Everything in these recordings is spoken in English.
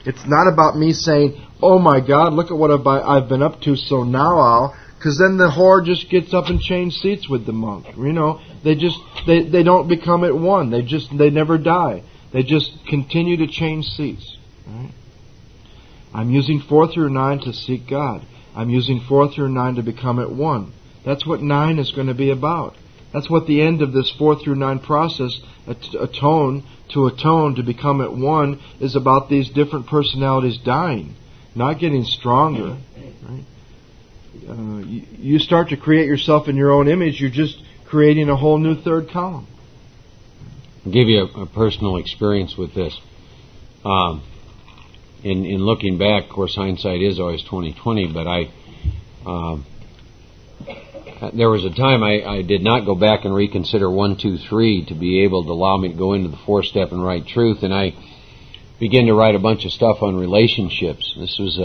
It's not about me saying, oh my God, look at what I've been up to, so now I'll... Because then the whore just gets up and changes seats with the monk. You know, they don't become at one. They never die. They just continue to change seats. Right? I'm using 4 through 9 to seek God. I'm using 4 through 9 to become at one. That's what 9 is going to be about. That's what the end of this 4 through 9 process, atone to become at one, is about. These different personalities dying, not getting stronger. Right? You start to create yourself in your own image, you're just creating a whole new third column. I'll give you a personal experience with this. In looking back, of course, hindsight is always 20/20, but there was a time I did not go back and reconsider 1, 2, 3 to be able to allow me to go into the 4-step and right truth, and I began to write a bunch of stuff on relationships. This was,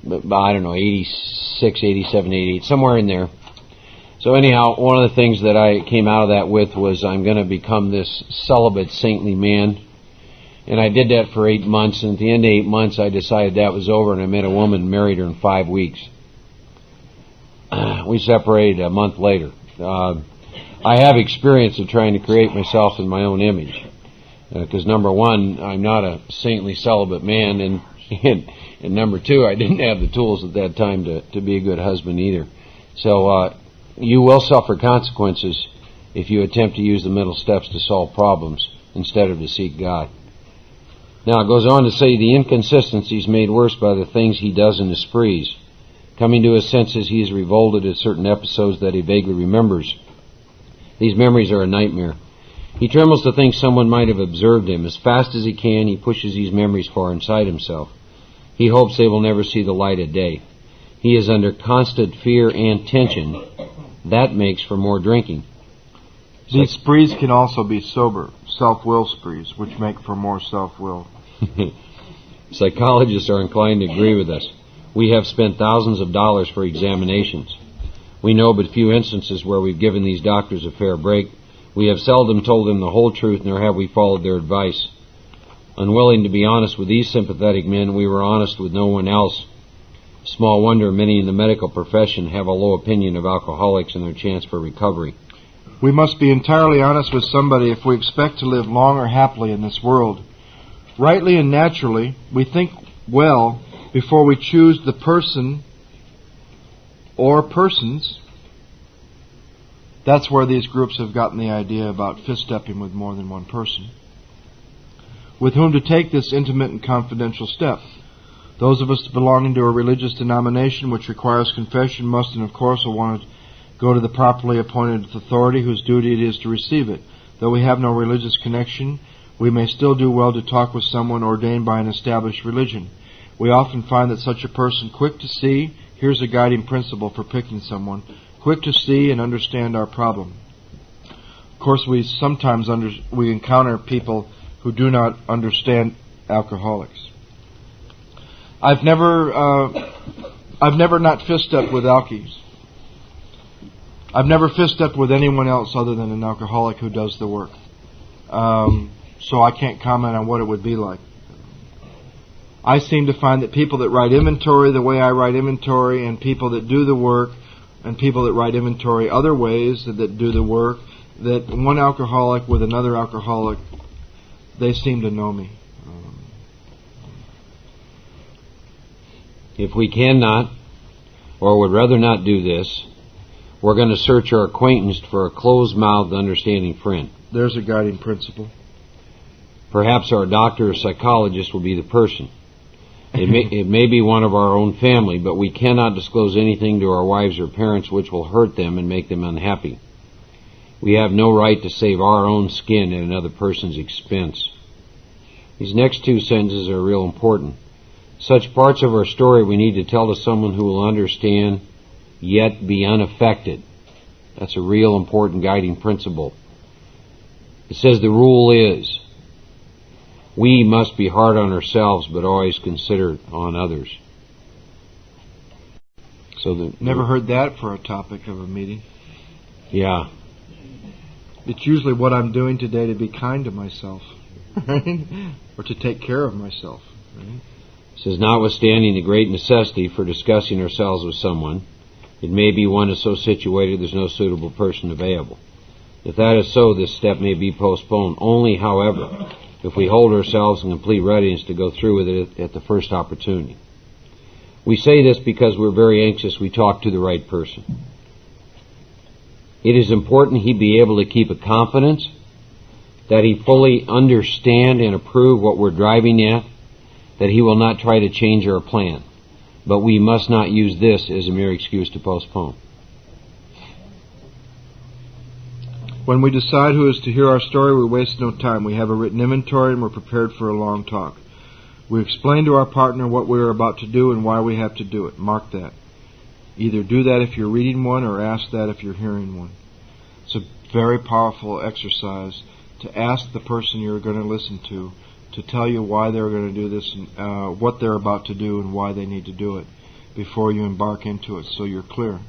86, 87, 88, somewhere in there. So anyhow, one of the things that I came out of that with was I'm going to become this celibate, saintly man. And I did that for 8 months, and at the end of 8 months I decided that was over, and I met a woman and married her in 5 weeks. We separated a month later. I have experience of trying to create myself in my own image. Because number one, I'm not a saintly celibate man, and number two, I didn't have the tools at that time to be a good husband either. So you will suffer consequences if you attempt to use the middle steps to solve problems instead of to seek God. Now it goes on to say the inconsistency is made worse by the things he does in his sprees. Coming to his senses, he is revolted at certain episodes that he vaguely remembers. These memories are a nightmare. He trembles to think someone might have observed him. As fast as he can, he pushes these memories far inside himself. He hopes they will never see the light of day. He is under constant fear and tension. That makes for more drinking. These sprees can also be sober, self-will sprees, which make for more self-will. Psychologists are inclined to agree with us. We have spent thousands of dollars for examinations. We know but few instances where we've given these doctors a fair break. We have seldom told them the whole truth, nor have we followed their advice. Unwilling to be honest with these sympathetic men, we were honest with no one else. Small wonder many in the medical profession have a low opinion of alcoholics and their chance for recovery. We must be entirely honest with somebody if we expect to live long or happily in this world. Rightly and naturally, we think well before we choose the person or persons. That's where these groups have gotten the idea about fist-stepping with more than one person, with whom to take this intimate and confidential step. Those of us belonging to a religious denomination which requires confession must, and of course, will want to go to the properly appointed authority whose duty it is to receive it. Though we have no religious connection, we may still do well to talk with someone ordained by an established religion. We often find that such a person, quick to see, here's a guiding principle for picking someone, quick to see and understand our problem. Of course, we sometimes we encounter people who do not understand alcoholics. I've never not fist-stepped with alkies. I've never fist-stepped with anyone else other than an alcoholic who does the work. So I can't comment on what it would be like. I seem to find that people that write inventory the way I write inventory, and people that do the work, and people that write inventory other ways that do the work, that one alcoholic with another alcoholic, they seem to know me. If we cannot, or would rather not do this, we're going to search our acquaintance for a closed-mouthed, understanding friend. There's a guiding principle. Perhaps our doctor or psychologist will be the person. It may be one of our own family, but we cannot disclose anything to our wives or parents which will hurt them and make them unhappy. We have no right to save our own skin at another person's expense. These next two sentences are real important. Such parts of our story we need to tell to someone who will understand, yet be unaffected. That's a real important guiding principle. It says the rule is, we must be hard on ourselves, but always considerate on others. So never heard that for a topic of a meeting. Yeah. It's usually what I'm doing today to be kind to myself. right? Or to take care of myself, right? It says, notwithstanding the great necessity for discussing ourselves with someone, it may be one is so situated there's no suitable person available. If that is so, this step may be postponed. Only, however, if we hold ourselves in complete readiness to go through with it at the first opportunity. We say this because we're very anxious we talk to the right person. It is important he be able to keep a confidence, that he fully understand and approve what we're driving at, that he will not try to change our plan. But we must not use this as a mere excuse to postpone. When we decide who is to hear our story, we waste no time. We have a written inventory and we're prepared for a long talk. We explain to our partner what we are about to do and why we have to do it. Mark that. Either do that if you're reading one or ask that if you're hearing one. It's a very powerful exercise to ask the person you're going to listen to tell you why they're going to do this and what they're about to do and why they need to do it before you embark into it, so you're clear.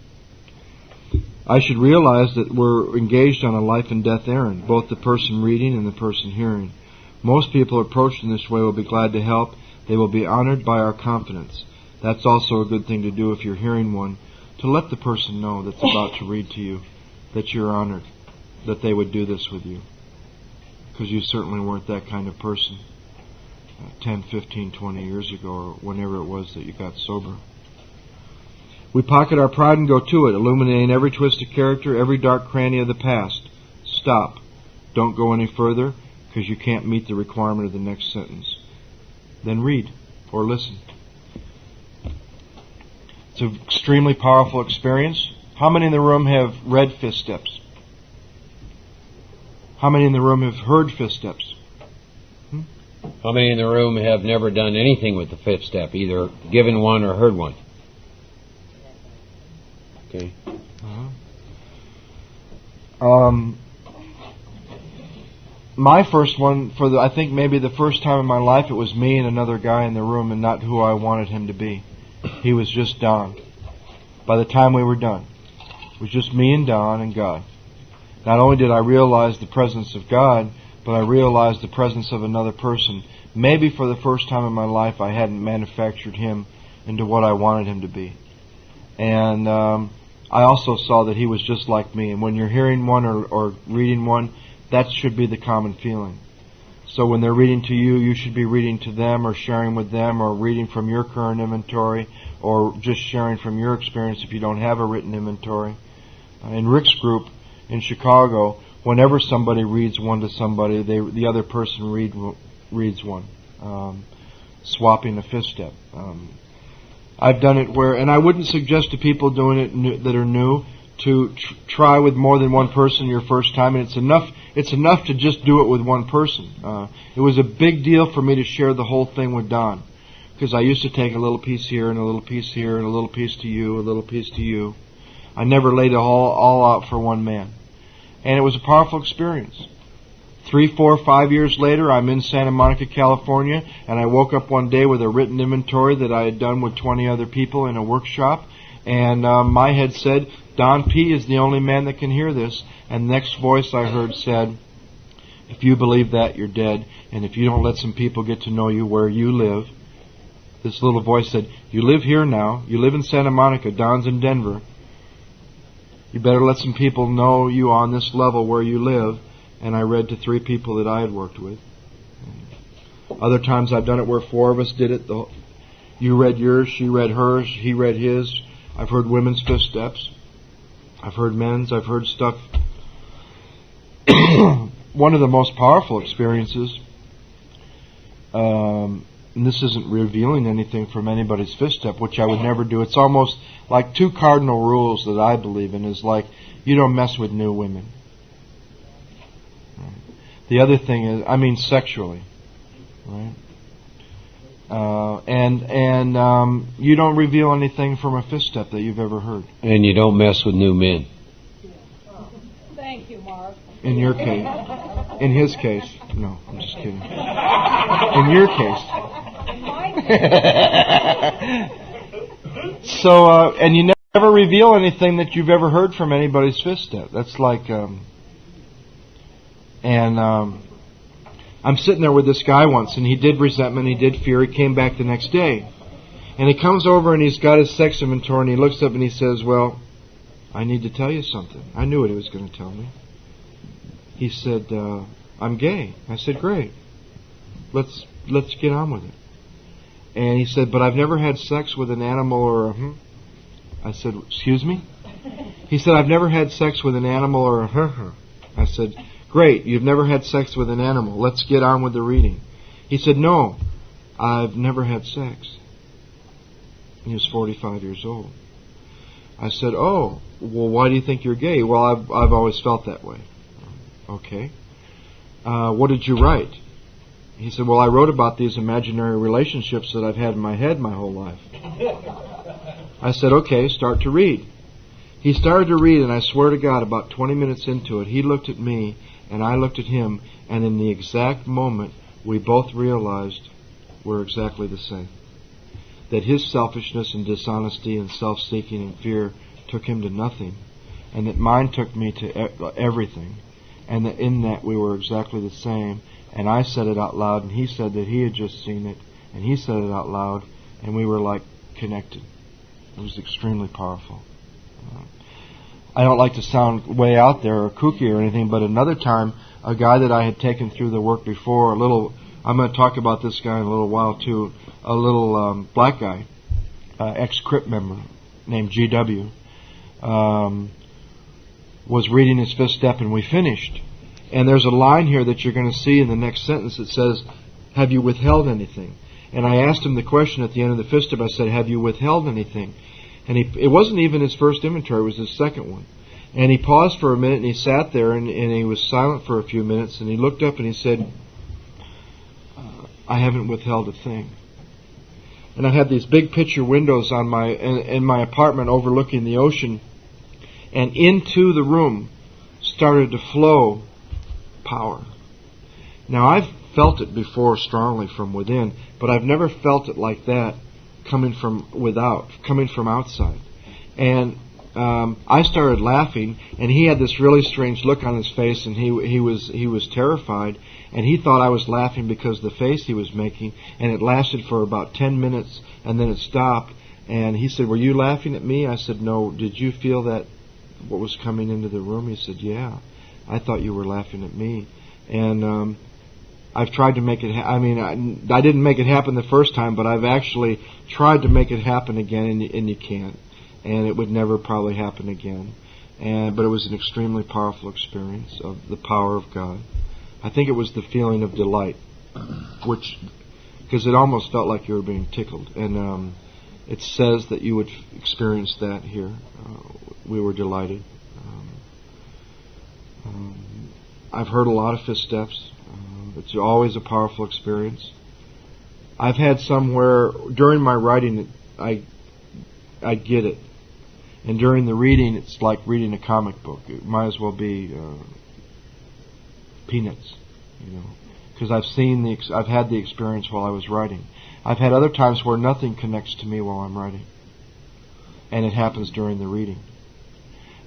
I should realize that we're engaged on a life and death errand, both the person reading and the person hearing. Most people approached in this way will be glad to help. They will be honored by our confidence. That's also a good thing to do if you're hearing one, to let the person know that's about to read to you that you're honored, that they would do this with you. Because you certainly weren't that kind of person 10, 15, 20 years ago, or whenever it was that you got sober. We pocket our pride and go to it, illuminating every twisted character, every dark cranny of the past. Stop. Don't go any further, because you can't meet the requirement of the next sentence. Then read, or listen. It's an extremely powerful experience. How many in the room have read Fifth Steps? How many in the room have heard Fifth Steps? How many in the room have never done anything with the fifth step, either given one or heard one? Okay. My first one, I think maybe the first time in my life, it was me and another guy in the room and not who I wanted him to be. He was just Don. By the time we were done, it was just me and Don and God. Not only did I realize the presence of God, but I realized the presence of another person. Maybe for the first time in my life I hadn't manufactured him into what I wanted him to be. And I also saw that he was just like me. And when you're hearing one or reading one, that should be the common feeling. So when they're reading to you, you should be reading to them or sharing with them or reading from your current inventory or just sharing from your experience if you don't have a written inventory. In Rick's group in Chicago, whenever somebody reads one to somebody, the other person reads one, swapping a fifth step. I've done it where, and I wouldn't suggest to people doing it that are new to try with more than one person your first time, and it's enough to just do it with one person. It was a big deal for me to share the whole thing with Don, because I used to take a little piece here and a little piece here and a little piece to you, a little piece to you. I never laid it all out for one man. And it was a powerful experience. 3, 4, 5 years later, I'm in Santa Monica, California, and I woke up one day with a written inventory that I had done with 20 other people in a workshop, and my head said, Don P. is the only man that can hear this. And the next voice I heard said, if you believe that, you're dead, and if you don't let some people get to know you where you live, this little voice said, you live here now, you live in Santa Monica, Don's in Denver, you better let some people know you on this level where you live. And I read to 3 people that I had worked with. Other times I've done it where 4 of us did it. You read yours, she read hers, he read his. I've heard women's fifth steps. I've heard men's, I've heard stuff. One of the most powerful experiences, and this isn't revealing anything from anybody's fifth step, which I would never do. It's almost like 2 cardinal rules that I believe in is like, you don't mess with new women. The other thing is, sexually, right? And you don't reveal anything from a fifth step that you've ever heard. And you don't mess with new men. Thank you, Mark. In your case. In his case. No, I'm just kidding. In your case. In my case. So, and you never reveal anything that you've ever heard from anybody's fifth step. That's like, I'm sitting there with this guy once, and he did resentment, he did fear. He came back the next day. And he comes over and he's got his sex inventory, and he looks up and he says, well, I need to tell you something. I knew what he was going to tell me. He said, I'm gay. I said, great. Let's get on with it. And he said, but I've never had sex with an animal or a I said, excuse me? He said, I've never had sex with an animal or a I said, great, you've never had sex with an animal. Let's get on with the reading. He said, no, I've never had sex. He was 45 years old. I said, oh, well, why do you think you're gay? Well, I've always felt that way. Okay. What did you write? He said, well, I wrote about these imaginary relationships that I've had in my head my whole life. I said, okay, start to read. He started to read, and I swear to God, about 20 minutes into it, he looked at me, and I looked at him, and in the exact moment, we both realized we're exactly the same. That his selfishness and dishonesty and self-seeking and fear took him to nothing, and that mine took me to everything, and that in that we were exactly the same. And I said it out loud, and he said that he had just seen it, and he said it out loud, and we were like connected. It was extremely powerful. I don't like to sound way out there or kooky or anything, but another time, a guy that I had taken through the work before, I'm going to talk about this guy in a little while too, a little black guy, ex-Crip member named GW, was reading his fifth step, and we finished. And there's a line here that you're going to see in the next sentence that says, have you withheld anything? And I asked him the question at the end of the fifth step. I said, have you withheld anything? And it wasn't even his first inventory, it was his second one. And he paused for a minute, and he sat there, and he was silent for a few minutes, and he looked up and he said, I haven't withheld a thing. And I had these big picture windows on in my apartment overlooking the ocean, and into the room started to flow power. Now, I've felt it before strongly from within, but I've never felt it like that coming from outside. And I started laughing, and he had this really strange look on his face, and he was terrified, and he thought I was laughing because of the face he was making, and it lasted for about 10 minutes, and then it stopped, and he said, were you laughing at me? I said, no. Did you feel that what was coming into the room? He said, yeah. I thought you were laughing at me. And I've tried to make it I didn't make it happen the first time, but I've actually tried to make it happen again, and you can't. And it would never probably happen again. But it was an extremely powerful experience of the power of God. I think it was the feeling of delight, because it almost felt like you were being tickled. And it says that you would experience that here. We were delighted. I've heard a lot of fifth steps. It's always a powerful experience. I've had some where during my writing I get it, and during the reading it's like reading a comic book. It might as well be peanuts, because I've had the experience while I was writing. I've had other times where nothing connects to me while I'm writing, and it happens during the reading.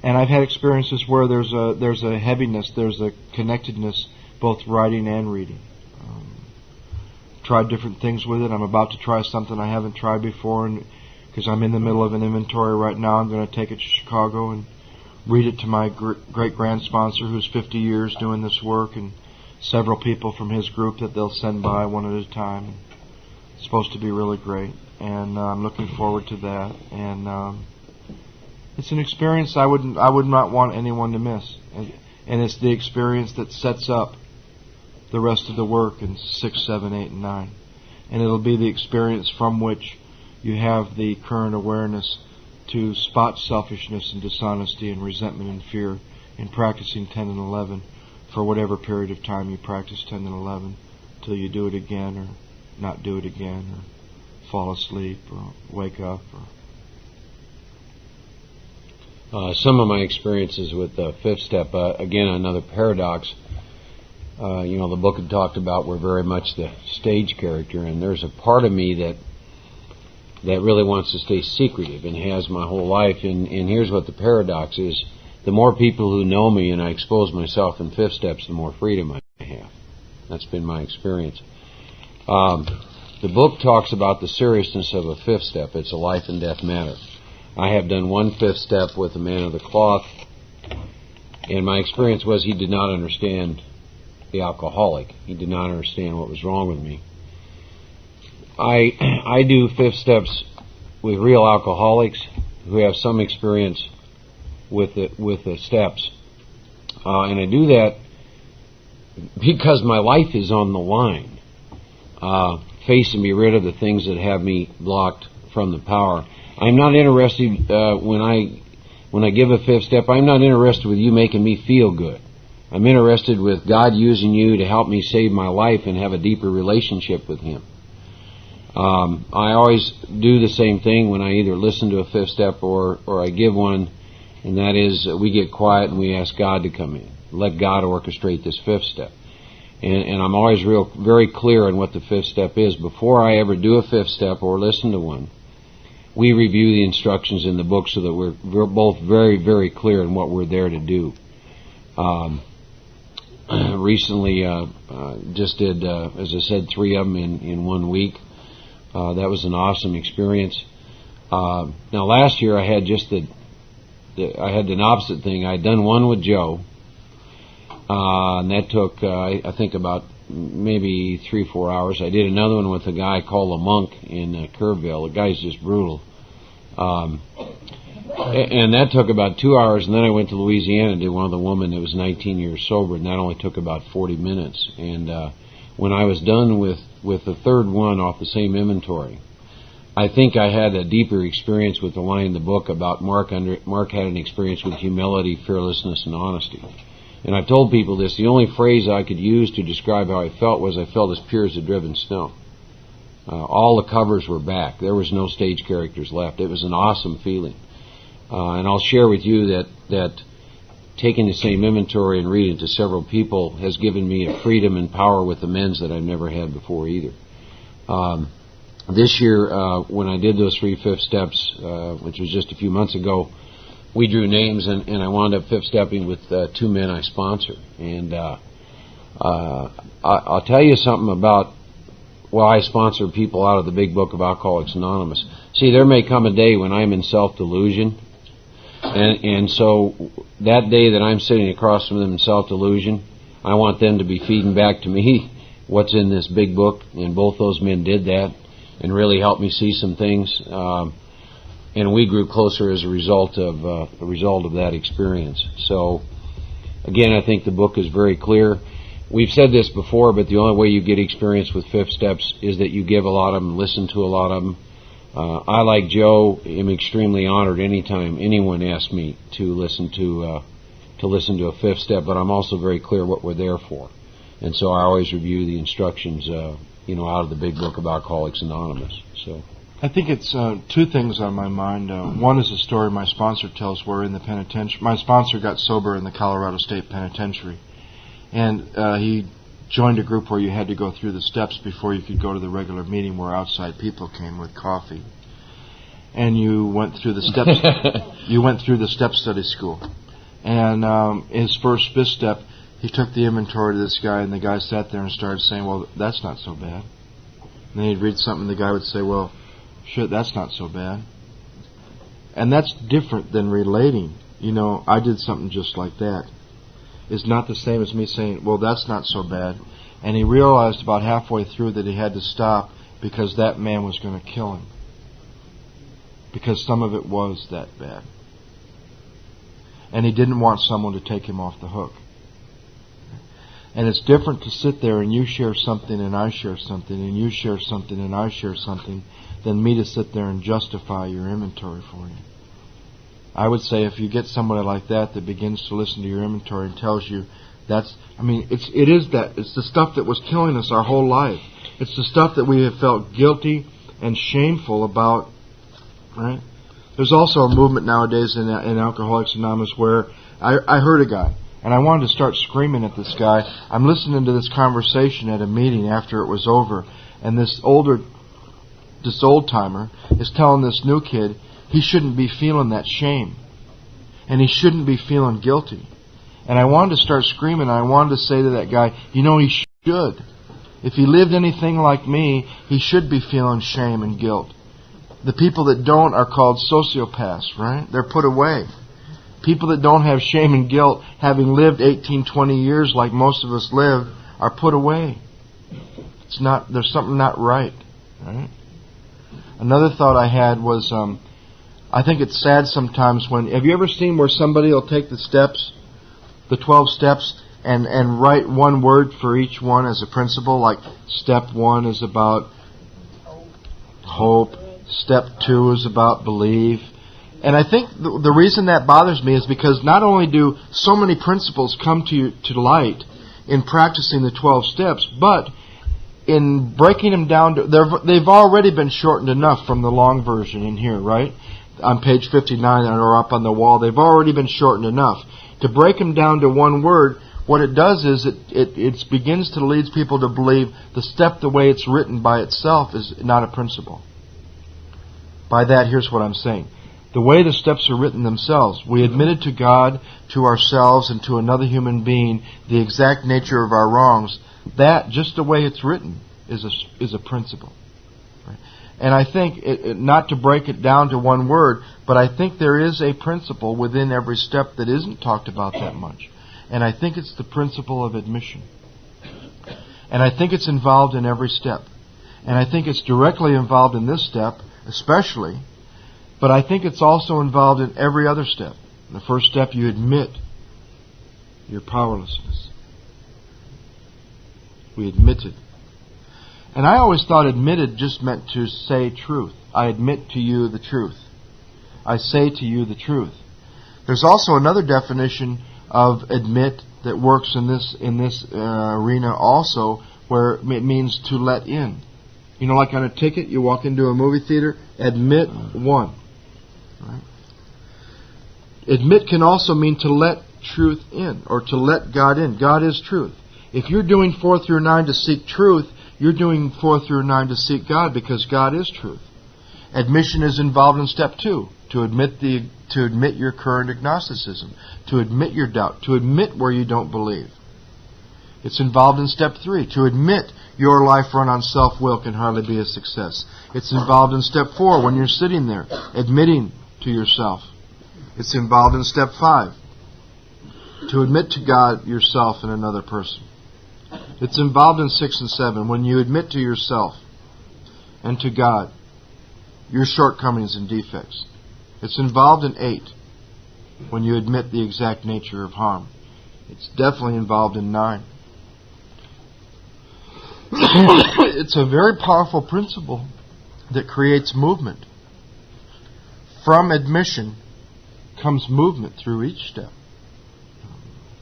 And I've had experiences where there's a heaviness, there's a connectedness, both writing and reading. Tried different things with it. I'm about to try something I haven't tried before, and because I'm in the middle of an inventory right now, I'm going to take it to Chicago and read it to my great-grand sponsor, who's 50 years doing this work, and several people from his group that they'll send by one at a time. It's supposed to be really great, and I'm looking forward to that. And it's an experience I would not want anyone to miss, and it's the experience that sets up the rest of the work in 6, 7, 8, and 9. And it'll be the experience from which you have the current awareness to spot selfishness and dishonesty and resentment and fear in practicing 10 and 11 for whatever period of time you practice 10 and 11, till you do it again or not do it again, or fall asleep or wake up. Some of my experiences with the fifth step, again, another paradox. The book had talked about we're very much the stage character, and there's a part of me that really wants to stay secretive and has my whole life. And here's what the paradox is. The more people who know me and I expose myself in fifth steps, the more freedom I have. That's been my experience. The book talks about the seriousness of a fifth step. It's a life and death matter. I have done one fifth step with a man of the cloth, and my experience was he did not understand the alcoholic. He did not understand what was wrong with me. I do fifth steps with real alcoholics who have some experience with the steps. And I do that because my life is on the line. Face and be rid of the things that have me blocked from the power. I'm not interested when I give a fifth step. I'm not interested with you making me feel good. I'm interested with God using you to help me save my life and have a deeper relationship with Him. I always do the same thing when I either listen to a fifth step or I give one, and that is we get quiet and we ask God to come in. Let God orchestrate this fifth step. And I'm always very clear on what the fifth step is. Before I ever do a fifth step or listen to one, we review the instructions in the book so that we're both very, very clear on what we're there to do. Recently, just did, as I said, 3 of them in 1 week. That was an awesome experience. Now, last year I had just I had an opposite thing. I had done one with Joe. And that took, I think, about maybe 3-4 hours. I did another one with a guy called a monk in Kerrville. The guy's just brutal. And that took about 2 hours. And then I went to Louisiana and did one with a woman that was 19 years sober, and that only took about 40 minutes. And when I was done with the third one off the same inventory, I think I had a deeper experience with the line in the book about Mark had an experience with humility, fearlessness, and honesty. And I've told people this, the only phrase I could use to describe how I felt was I felt as pure as the driven snow. All the covers were back. There was no stage characters left. It was an awesome feeling. And I'll share with you that taking the same inventory and reading it to several people has given me a freedom and power with amends that I've never had before either. This year, when I did those 3 fifth steps, which was just a few months ago, we drew names, and I wound up fifth stepping with 2 men I sponsor. And I'll tell you something about I sponsor people out of the Big Book of Alcoholics Anonymous. See, there may come a day when I'm in self-delusion, and so that day that I'm sitting across from them in self-delusion, I want them to be feeding back to me what's in this big book, and both those men did that and really helped me see some things. And we grew closer as a result of that experience. So, again, I think the book is very clear. We've said this before, but the only way you get experience with fifth steps is that you give a lot of them, listen to a lot of them. I, like Joe, am extremely honored anytime anyone asks me to listen to a fifth step, but I'm also very clear what we're there for. And so I always review the instructions, out of the Big Book of Alcoholics Anonymous. So. I think it's 2 things on my mind. One is a story my sponsor tells where in the penitentiary, my sponsor got sober in the Colorado State Penitentiary, and he joined a group where you had to go through the steps before you could go to the regular meeting where outside people came with coffee. And you went through the steps. You went through the step study school, and his first fifth step, he took the inventory to this guy, and the guy sat there and started saying, "Well, that's not so bad." And then he'd read something, and the guy would say, "Well, shit, that's not so bad." And that's different than relating. I did something just like that. It's not the same as me saying, "Well, that's not so bad." And he realized about halfway through that he had to stop because that man was going to kill him. Because some of it was that bad. And he didn't want someone to take him off the hook. And it's different to sit there and you share something and I share something and you share something and I share something than me to sit there and justify your inventory for you. I would say if you get somebody like that begins to listen to your inventory and tells you it's the stuff that was killing us our whole life. It's the stuff that we have felt guilty and shameful about, right? There's also a movement nowadays in Alcoholics Anonymous where I heard a guy, and I wanted to start screaming at this guy. I'm listening to this conversation at a meeting after it was over, and this old-timer is telling this new kid he shouldn't be feeling that shame, and he shouldn't be feeling guilty. And I wanted to start screaming, and I wanted to say to that guy, he should. If he lived anything like me, he should be feeling shame and guilt. The people that don't are called sociopaths, right? They're put away. People that don't have shame and guilt, having lived 18, 20 years like most of us live, are put away. There's something not right, right? Another thought I had was, I think it's sad sometimes have you ever seen where somebody will take the steps, the 12 steps, and write one word for each one as a principle, like step 1 is about hope, step 2 is about believe. And I think the reason that bothers me is because not only do so many principles come to light in practicing the 12 steps, but in breaking them down, they've already been shortened enough from the long version in here, right? On page 59 or up on the wall, they've already been shortened enough. To break them down to one word, what it does is it begins to lead people to believe the step the way it's written by itself is not a principle. By that, here's what I'm saying. The way the steps are written themselves, we admitted to God, to ourselves, and to another human being the exact nature of our wrongs. That, just the way it's written, is a principle. Right? And I think, not to break it down to one word, but I think there is a principle within every step that isn't talked about that much. And I think it's the principle of admission. And I think it's involved in every step. And I think it's directly involved in this step, especially, but I think it's also involved in every other step. In the first step, you admit your powerlessness. We admit it. And I always thought admitted just meant to say truth. I admit to you the truth. I say to you the truth. There's also another definition of admit that works in this arena also, where it means to let in. You know, like on a ticket, you walk into a movie theater, admit one. Right? Admit can also mean to let truth in, or to let God in. God is truth. If you're doing 4 through 9 to seek truth, you're doing 4 through 9 to seek God, because God is truth. Admission is involved in step 2, to admit your current agnosticism, to admit your doubt, to admit where you don't believe. It's involved in step 3, to admit your life run on self-will can hardly be a success. It's involved in step 4, when you're sitting there, admitting to yourself. It's involved in step 5, to admit to God, yourself, and another person. It's involved in 6 and 7, when you admit to yourself and to God your shortcomings and defects. It's involved in 8, when you admit the exact nature of harm. It's definitely involved in 9. It's a very powerful principle that creates movement. From admission comes movement through each step.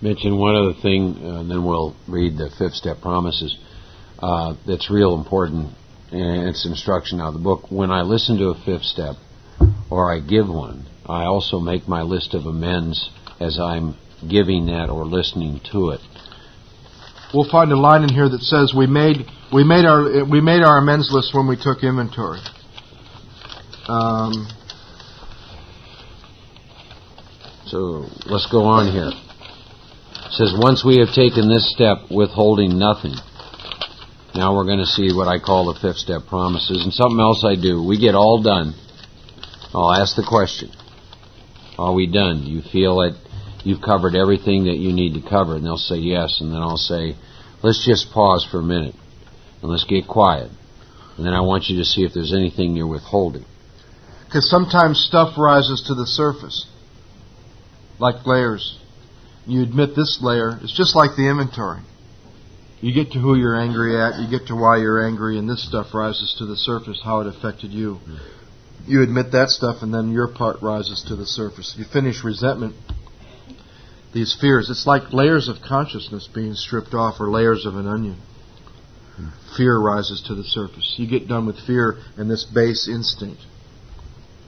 Mention one other thing, and then we'll read the 5th step promises. That's real important, and it's instruction out of the book. When I listen to a 5th step, or I give one, I also make my list of amends as I'm giving that or listening to it. We'll find a line in here that says we made our amends list when we took inventory. So let's go on here. It says, once we have taken this step, withholding nothing. Now we're going to see what I call the 5th step promises, and something else I do. We get all done. I'll ask the question, are we done? Do you feel that you've covered everything that you need to cover? And they'll say yes, and then I'll say, let's just pause for a minute, and let's get quiet. And then I want you to see if there's anything you're withholding. Because sometimes stuff rises to the surface, like layers. You admit this layer. It's just like the inventory. You get to who you're angry at, you get to why you're angry, and this stuff rises to the surface, how it affected you. You admit that stuff, and then your part rises to the surface. You finish resentment, these fears. It's like layers of consciousness being stripped off, or layers of an onion. Fear rises to the surface. You get done with fear, and this base instinct,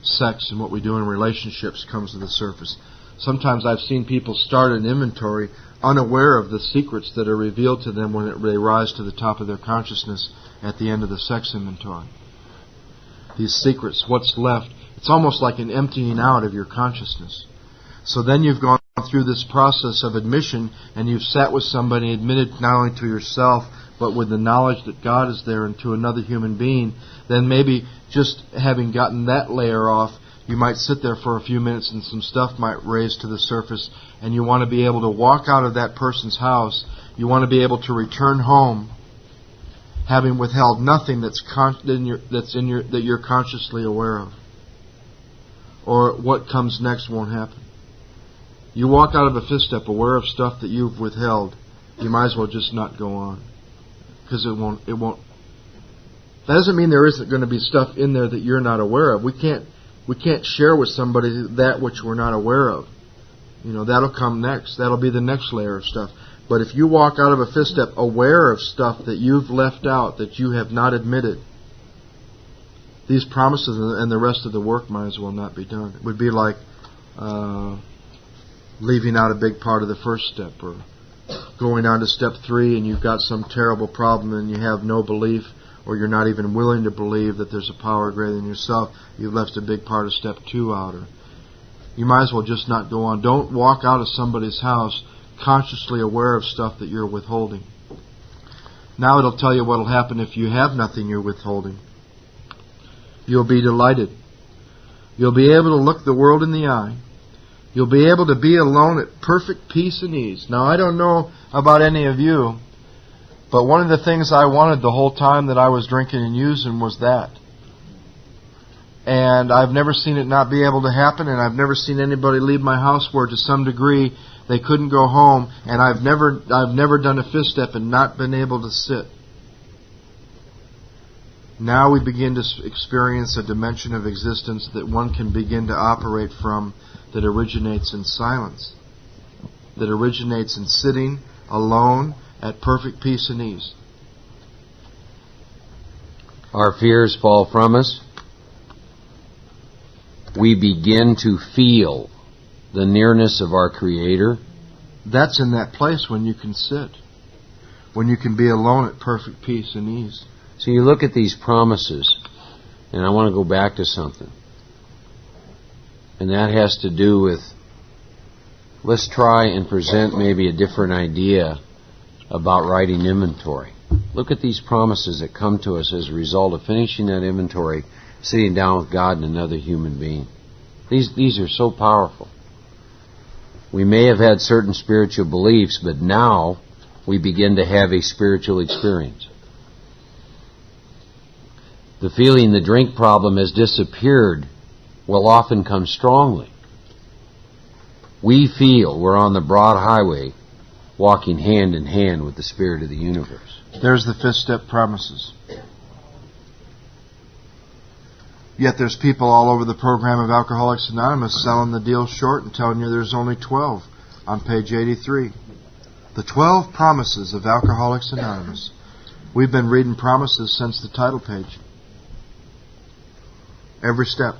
sex and what we do in relationships, comes to the surface. Sometimes I've seen people start an inventory unaware of the secrets that are revealed to them when they rise to the top of their consciousness at the end of the sex inventory. These secrets, what's left, it's almost like an emptying out of your consciousness. So then you've gone through this process of admission, and you've sat with somebody, admitted not only to yourself, but with the knowledge that God is there and to another human being, then maybe just having gotten that layer off, you might sit there for a few minutes and some stuff might raise to the surface, and you want to be able to walk out of that person's house. You want to be able to return home having withheld nothing that you're consciously aware of. Or what comes next won't happen. You walk out of a fifth step aware of stuff that you've withheld, you might as well just not go on. Because it won't. That doesn't mean there isn't going to be stuff in there that you're not aware of. We can't share with somebody that which we're not aware of. That'll come next. That'll be the next layer of stuff. But if you walk out of a fifth step aware of stuff that you've left out, that you have not admitted, these promises and the rest of the work might as well not be done. It would be like leaving out a big part of the first step, or going on to step 3 and you've got some terrible problem and you have no belief, or you're not even willing to believe that there's a power greater than yourself. You've left a big part of step 2 out. Or you might as well just not go on. Don't walk out of somebody's house consciously aware of stuff that you're withholding. Now it'll tell you what will happen if you have nothing you're withholding. You'll be delighted. You'll be able to look the world in the eye. You'll be able to be alone at perfect peace and ease. Now I don't know about any of you, but one of the things I wanted the whole time that I was drinking and using was that. And I've never seen it not be able to happen, and I've never seen anybody leave my house where to some degree they couldn't go home, and I've never done a fifth step and not been able to sit. Now we begin to experience a dimension of existence that one can begin to operate from, that originates in silence, that originates in sitting alone at perfect peace and ease. Our fears fall from us. We begin to feel the nearness of our Creator. That's in that place when you can sit, when you can be alone at perfect peace and ease. So you look at these promises, and I want to go back to something. And that has to do with, let's try and present maybe a different idea about writing inventory. Look at these promises that come to us as a result of finishing that inventory, sitting down with God and another human being. These are so powerful. We may have had certain spiritual beliefs, but now we begin to have a spiritual experience. The feeling the drink problem has disappeared will often come strongly. We feel we're on the broad highway, walking hand in hand with the Spirit of the universe. There's the fifth step promises. Yet there's people all over the program of Alcoholics Anonymous selling the deal short and telling you there's only 12 on page 83. The 12 promises of Alcoholics Anonymous. We've been reading promises since the title page. Every step.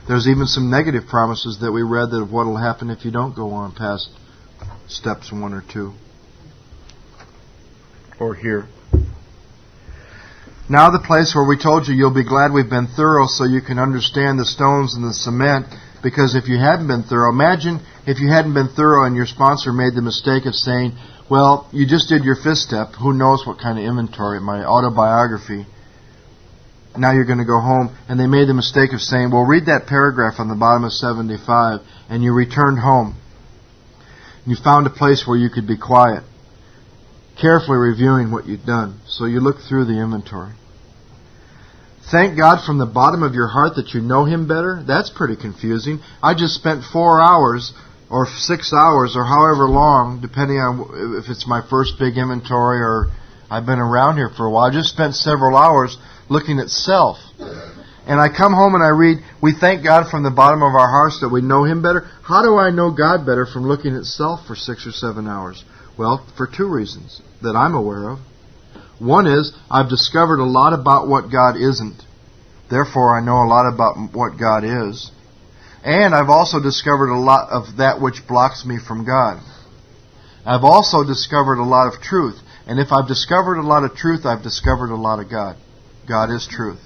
There's even some negative promises that we read that of what will happen if you don't go on past steps 1 or 2. Or here. Now the place where we told you you'll be glad we've been thorough so you can understand the stones and the cement, because if you hadn't been thorough, imagine if you hadn't been thorough and your sponsor made the mistake of saying, well, you just did your fifth step, who knows what kind of inventory, my autobiography, now you're going to go home, and they made the mistake of saying, well, read that paragraph on the bottom of 75, and you returned home. You found a place where you could be quiet, carefully reviewing what you'd done. So you look through the inventory. Thank God from the bottom of your heart that you know Him better. That's pretty confusing. I just spent 4 hours or 6 hours or however long, depending on if it's my first big inventory or I've been around here for a while. I just spent several hours looking at self. And I come home and I read, we thank God from the bottom of our hearts that we know Him better. How do I know God better from looking at self for 6 or 7 hours? Well, for 2 reasons that I'm aware of. One is, I've discovered a lot about what God isn't. Therefore, I know a lot about what God is. And I've also discovered a lot of that which blocks me from God. I've also discovered a lot of truth. And if I've discovered a lot of truth, I've discovered a lot of God. God is truth.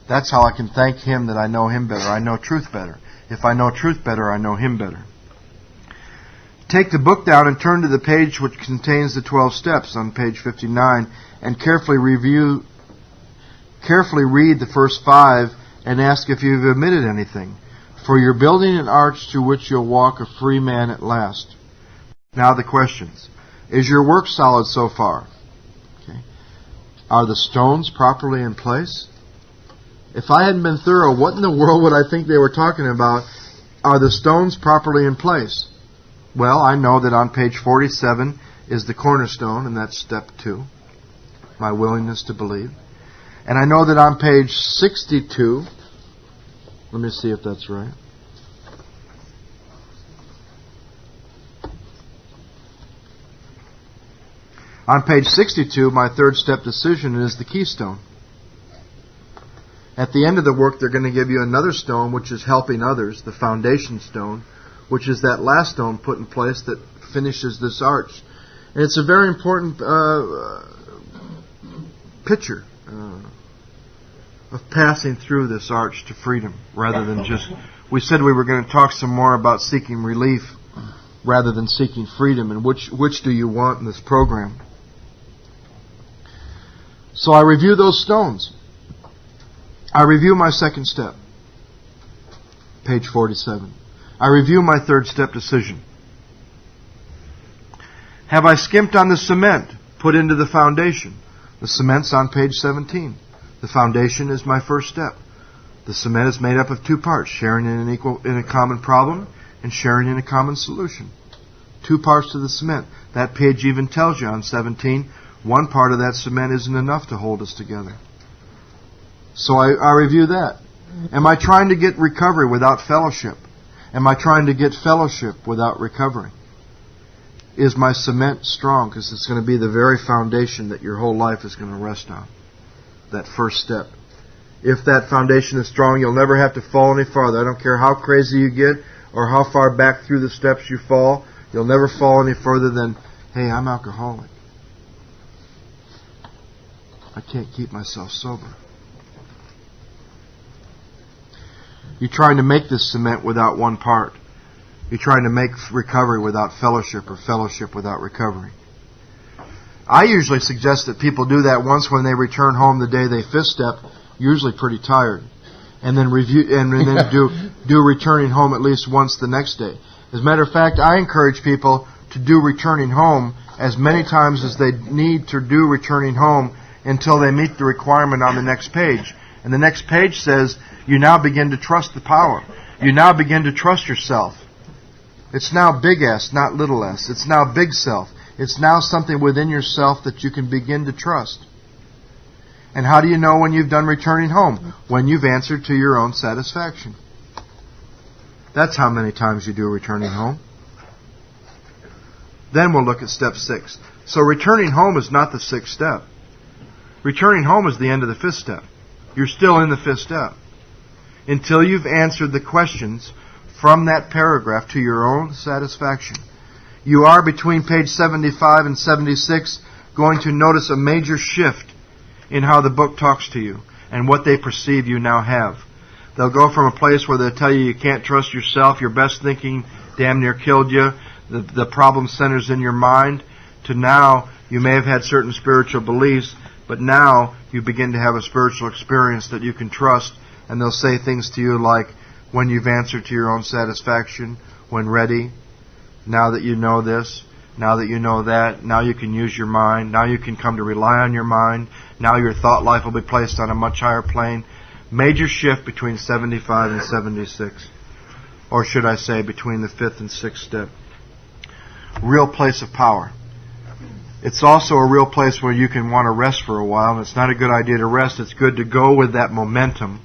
That's how I can thank Him that I know Him better. I know truth better. If I know truth better, I know Him better. Take the book down and turn to the page which contains the 12 steps on page 59 and carefully read the first 5 and ask if you've omitted anything. For you're building an arch through which you'll walk a free man at last. Now the questions. Is your work solid so far? Okay. Are the stones properly in place? If I hadn't been thorough, what in the world would I think they were talking about? Are the stones properly in place? Well, I know that on page 47 is the cornerstone, and that's step 2, my willingness to believe. And I know that on page 62, let me see if that's right. On page 62, my third step decision is the keystone. At the end of the work, they're going to give you another stone, which is helping others, the foundation stone, which is that last stone put in place that finishes this arch. And it's a very important picture of passing through this arch to freedom, rather than just... We said we were going to talk some more about seeking relief rather than seeking freedom, and which do you want in this program? So I review those stones. I review my second step, page 47. I review my third step decision. Have I skimped on the cement put into the foundation? The cement's on page 17. The foundation is my first step. The cement is made up of 2 parts, sharing in a common problem and sharing in a common solution. 2 parts to the cement. That page even tells you on 17, one part of that cement isn't enough to hold us together. So I review that. Am I trying to get recovery without fellowship? Am I trying to get fellowship without recovery? Is my cement strong? Because it's going to be the very foundation that your whole life is going to rest on. That first step. If that foundation is strong, you'll never have to fall any farther. I don't care how crazy you get or how far back through the steps you fall. You'll never fall any further than, hey, I'm alcoholic. I can't keep myself sober. You're trying to make this cement without one part. You're trying to make recovery without fellowship, or fellowship without recovery. I usually suggest that people do that once when they return home the day they fifth step, usually pretty tired, and then do returning home at least once the next day. As a matter of fact, I encourage people to do returning home as many times as they need to do returning home until they meet the requirement on the next page. And the next page says, you now begin to trust the power. You now begin to trust yourself. It's now big S, not little s. It's now big self. It's now something within yourself that you can begin to trust. And how do you know when you've done returning home? When you've answered to your own satisfaction. That's how many times you do returning home. Then we'll look at step 6. So returning home is not the 6th step. Returning home is the end of the 5th step. You're still in the 5th step. Until you've answered the questions from that paragraph to your own satisfaction. You are, between page 75 and 76, going to notice a major shift in how the book talks to you and what they perceive you now have. They'll go from a place where they'll tell you can't trust yourself, your best thinking damn near killed you, the problem centers in your mind, to now you may have had certain spiritual beliefs, but now you begin to have a spiritual experience that you can trust, and they'll say things to you like, when you've answered to your own satisfaction, when ready, now that you know this, now that you know that, now you can use your mind, now you can come to rely on your mind, now your thought life will be placed on a much higher plane. Major shift between 75 and 76. Or should I say between the 5th and 6th step. Real place of power. It's also a real place where you can want to rest for a while, and it's not a good idea to rest. It's good to go with that momentum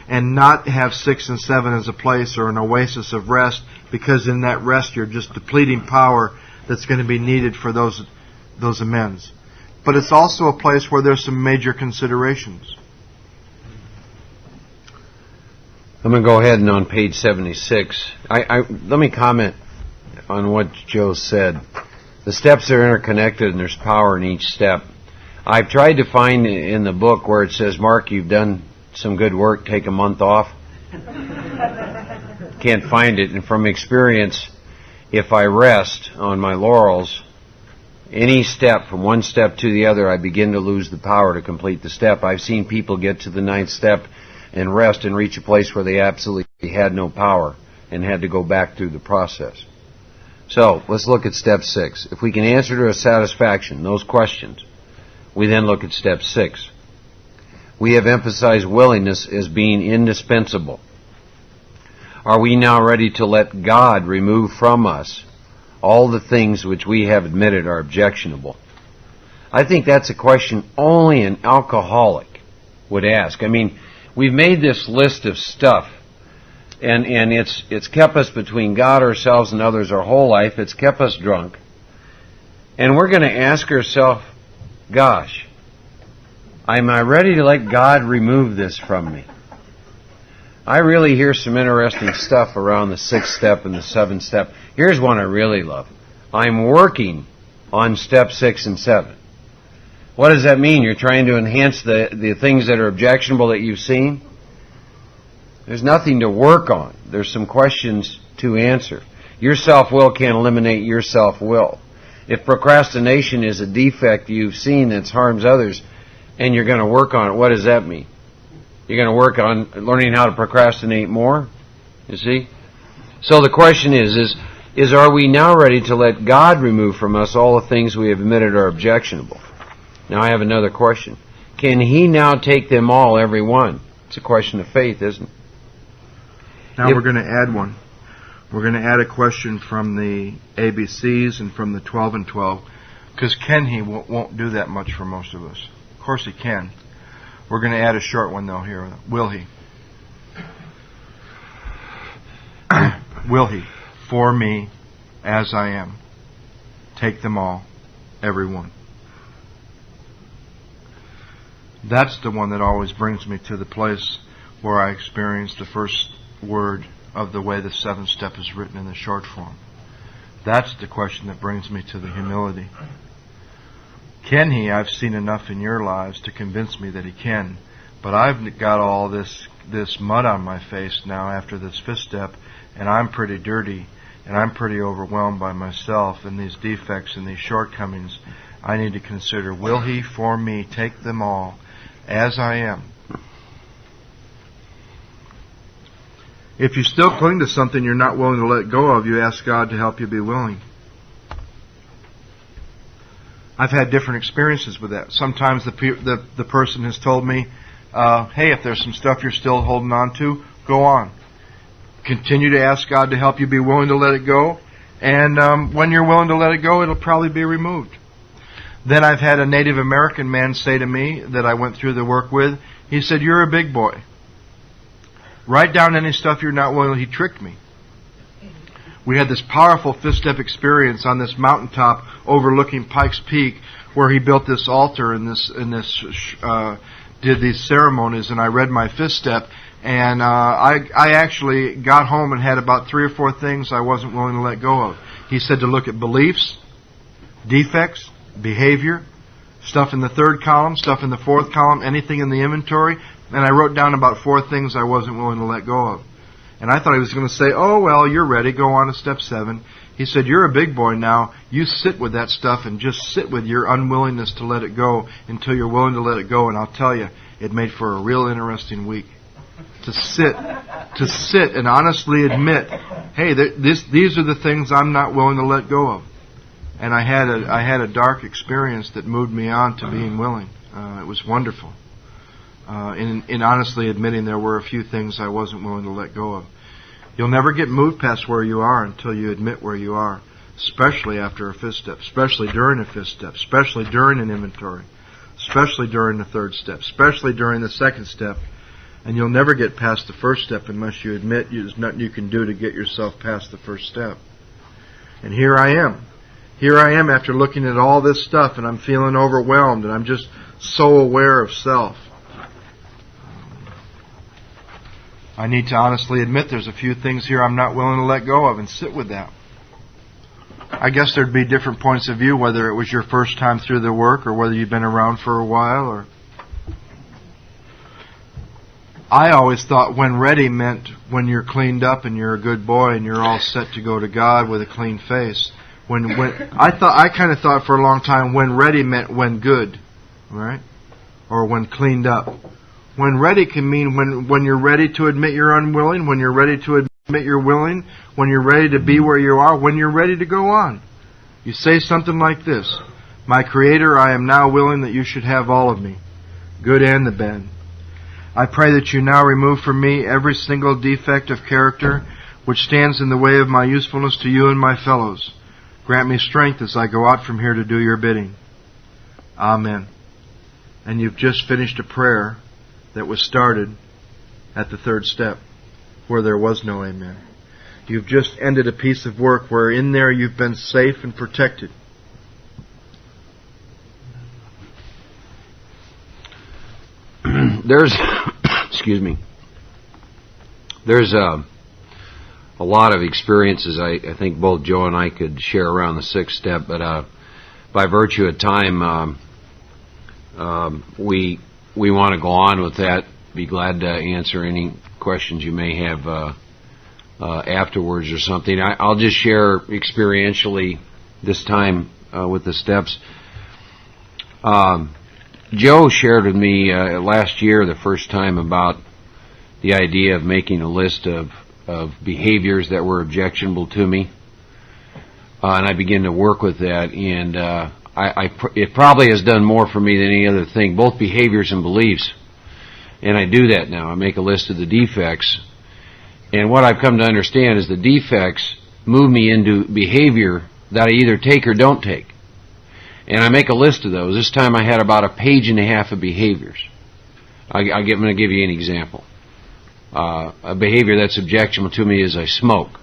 and not have 6 and 7 as a place or an oasis of rest, because in that rest you're just depleting power that's going to be needed for those amends. But it's also a place where there's some major considerations. I'm going to go ahead and on page 76, let me comment on what Joe said. The steps are interconnected and there's power in each step. I've tried to find in the book where it says, Mark, you've done some good work, take a month off. Can't find it. And from experience, if I rest on my laurels, any step from one step to the other, I begin to lose the power to complete the step. I've seen people get to the 9th step and rest and reach a place where they absolutely had no power and had to go back through the process. So, let's look at step 6. If we can answer to a satisfaction those questions, we then look at step 6. We have emphasized willingness as being indispensable. Are we now ready to let God remove from us all the things which we have admitted are objectionable? I think that's a question only an alcoholic would ask. I mean, we've made this list of stuff, and it's kept us between God, ourselves, and others our whole life. It's kept us drunk. And we're going to ask ourselves, gosh, am I ready to let God remove this from me? I really hear some interesting stuff around the 6th step and the 7th step. Here's one I really love. I'm working on step 6 and 7. What does that mean? You're trying to enhance the things that are objectionable that you've seen? There's nothing to work on. There's some questions to answer. Your self-will can't eliminate your self-will. If procrastination is a defect you've seen that harms others and you're going to work on it, what does that mean? You're going to work on learning how to procrastinate more? You see? So the question is are we now ready to let God remove from us all the things we have admitted are objectionable? Now I have another question. Can He now take them all, every one? It's a question of faith, isn't it? Now we're going to add one. We're going to add a question from the ABCs and from the 12 and 12, because can He won't do that much for most of us. Of course He can. We're going to add a short one, though, here. Will He? Will He, for me, as I am, take them all, every one? That's the one that always brings me to the place where I experience the first word of the way the 7th step is written in the short form. That's the question that brings me to the humility. Can He? I've seen enough in your lives to convince me that He can. But I've got all this mud on my face now after this 5th step, and I'm pretty dirty, and I'm pretty overwhelmed by myself and these defects and these shortcomings. I need to consider, will He, for me, take them all as I am? If you still cling to something you're not willing to let go of, you ask God to help you be willing. I've had different experiences with that. Sometimes the person has told me, hey, if there's some stuff you're still holding on to, go on. Continue to ask God to help you be willing to let it go. And when you're willing to let it go, it'll probably be removed. Then I've had a Native American man say to me that I went through the work with, he said, you're a big boy. Write down any stuff you're not willing. He tricked me. We had this powerful 5th step experience on this mountaintop overlooking Pikes Peak, where he built this altar and did these ceremonies, and I read my 5th step, and I actually got home and had about 3 or 4 things I wasn't willing to let go of. He said to look at beliefs, defects, behavior, stuff in the 3rd column, stuff in the 4th column, anything in the inventory, and I wrote down about 4 things I wasn't willing to let go of. And I thought he was going to say, oh, well, you're ready, go on to step 7. He said, you're a big boy now. You sit with that stuff and just sit with your unwillingness to let it go until you're willing to let it go. And I'll tell you, it made for a real interesting week. To sit and honestly admit, hey, these are the things I'm not willing to let go of. And I had a dark experience that moved me on to being willing. It was wonderful. In honestly admitting there were a few things I wasn't willing to let go of. You'll never get moved past where you are until you admit where you are, especially after a 5th step, especially during a 5th step, especially during an inventory, especially during the 3rd step, especially during the 2nd step. And you'll never get past the 1st step unless you admit there's nothing you can do to get yourself past the 1st step. And here I am. Here I am after looking at all this stuff, and I'm feeling overwhelmed, and I'm just so aware of self. I need to honestly admit there's a few things here I'm not willing to let go of and sit with that. I guess there'd be different points of view, whether it was your first time through the work or whether you've been around for a while. Or I always thought when ready meant when you're cleaned up and you're a good boy and you're all set to go to God with a clean face. When I kind of thought for a long time when ready meant when good, right? Or when cleaned up. When ready can mean when you're ready to admit you're unwilling, when you're ready to admit you're willing, when you're ready to be where you are, when you're ready to go on. You say something like this: "My Creator, I am now willing that you should have all of me, good and the bad. I pray that you now remove from me every single defect of character which stands in the way of my usefulness to you and my fellows. Grant me strength as I go out from here to do your bidding. Amen." And you've just finished a prayer that was started at the third step, where there was no amen. You've just ended a piece of work where in there you've been safe and protected. There's, excuse me, there's a lot of experiences I think both Joe and I could share around the sixth step, but by virtue of time, we want to go on with that. Be glad to answer any questions you may have afterwards or something. I'll just share experientially this time with the steps. Joe shared with me last year, the first time, about the idea of making a list of behaviors that were objectionable to me, and I began to work with that, and it probably has done more for me than any other thing, both behaviors and beliefs, and I do that now. I make a list of the defects, and what I've come to understand is the defects move me into behavior that I either take or don't take. And I make a list of those. This time I had about a page and a half of behaviors. I'm going to give you an example. A behavior that's objectionable to me is I smoke.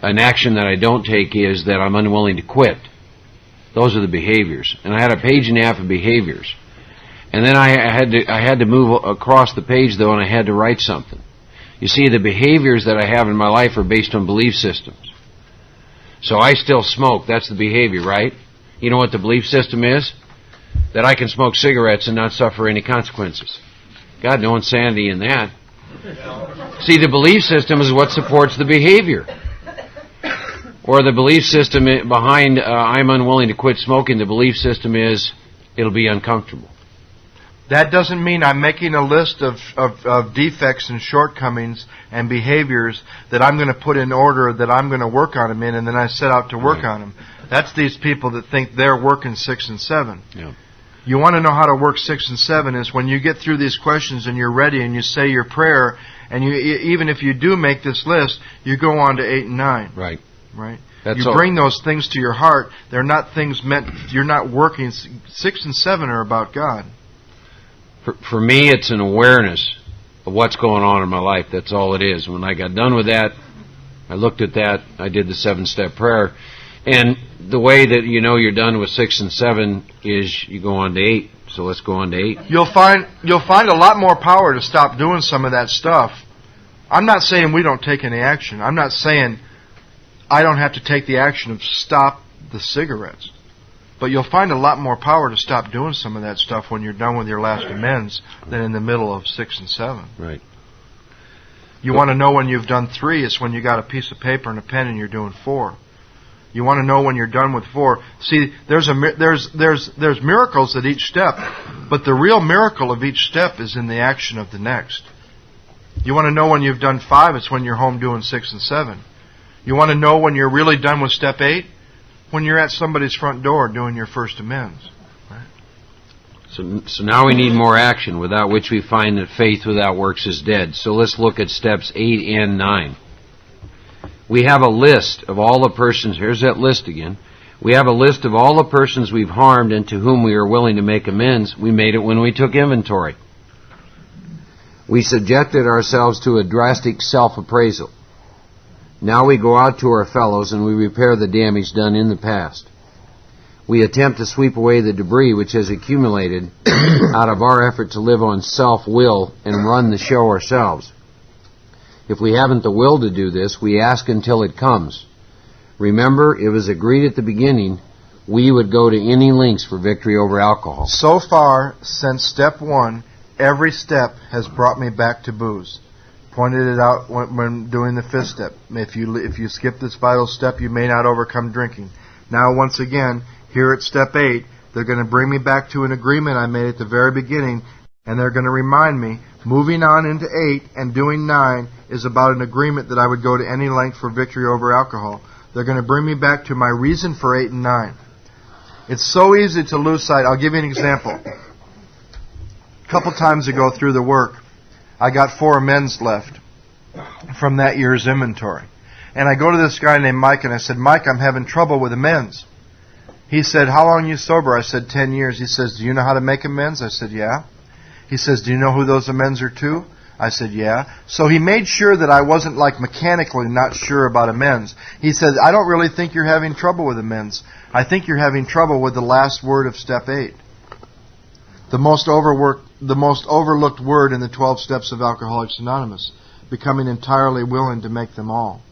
An action that I don't take is that I'm unwilling to quit. Those are the behaviors. And I had a page and a half of behaviors. And then I had to move across the page, though, and I had to write something. You see, the behaviors that I have in my life are based on belief systems. So I still smoke. That's the behavior, right? You know what the belief system is? That I can smoke cigarettes and not suffer any consequences. God, no insanity in that. See, the belief system is what supports the behavior. Or the belief system behind I'm unwilling to quit smoking, the belief system is it'll be uncomfortable. That doesn't mean I'm making a list of defects and shortcomings and behaviors that I'm going to put in order, that I'm going to work on them in, and then I set out to work on them. That's these people that think they're working 6 and 7. Yeah. You want to know how to work 6 and 7 is when you get through these questions and you're ready and you say your prayer, and you, even if you do make this list, you go on to 8 and 9. Right. Right? That's you bring those things to your heart. They're not things meant, you're not working. 6 and 7 are about God. For me, it's an awareness of what's going on in my life. That's all it is. When I got done with that, I looked at that, I did the 7-step prayer. And the way that you know you're done with 6 and 7 is you go on to 8. So let's go on to 8. You'll find a lot more power to stop doing some of that stuff. I'm not saying we don't take any action. I'm not saying I don't have to take the action of stop the cigarettes. But you'll find a lot more power to stop doing some of that stuff when you're done with your last amends than in the middle of 6 and 7. Right. You want to know when you've done 3, it's when you got a piece of paper and a pen and you're doing 4. You want to know when you're done with 4. See, there's miracles at each step, but the real miracle of each step is in the action of the next. You want to know when you've done 5, it's when you're home doing 6 and 7. You want to know when you're really done with step 8? When you're at somebody's front door doing your first amends. Right? So now we need more action, without which we find that faith without works is dead. So let's look at steps 8 and 9. We have a list of all the persons, here's that list again. We have a list of all the persons we've harmed and to whom we are willing to make amends. We made it when we took inventory. We subjected ourselves to a drastic self-appraisal. Now we go out to our fellows and we repair the damage done in the past. We attempt to sweep away the debris which has accumulated out of our effort to live on self-will and run the show ourselves. If we haven't the will to do this, we ask until it comes. Remember, it was agreed at the beginning we would go to any lengths for victory over alcohol. So far, since step 1, every step has brought me back to booze. Pointed it out when doing the fifth step. If you skip this vital step, you may not overcome drinking. Now, once again, here at step 8, they're going to bring me back to an agreement I made at the very beginning, and they're going to remind me, moving on into 8 and doing 9 is about an agreement that I would go to any length for victory over alcohol. They're going to bring me back to my reason for 8 and 9. It's so easy to lose sight. I'll give you an example. A couple times ago through the work, I got 4 amends left from that year's inventory. And I go to this guy named Mike, and I said, Mike, I'm having trouble with amends. He said, how long are you sober? I said, 10 years. He says, do you know how to make amends? I said, yeah. He says, do you know who those amends are to? I said, yeah. So he made sure that I wasn't like mechanically not sure about amends. He said, I don't really think you're having trouble with amends. I think you're having trouble with the last word of step 8. The most overlooked word in the 12 steps of Alcoholics Anonymous, becoming entirely willing to make them all.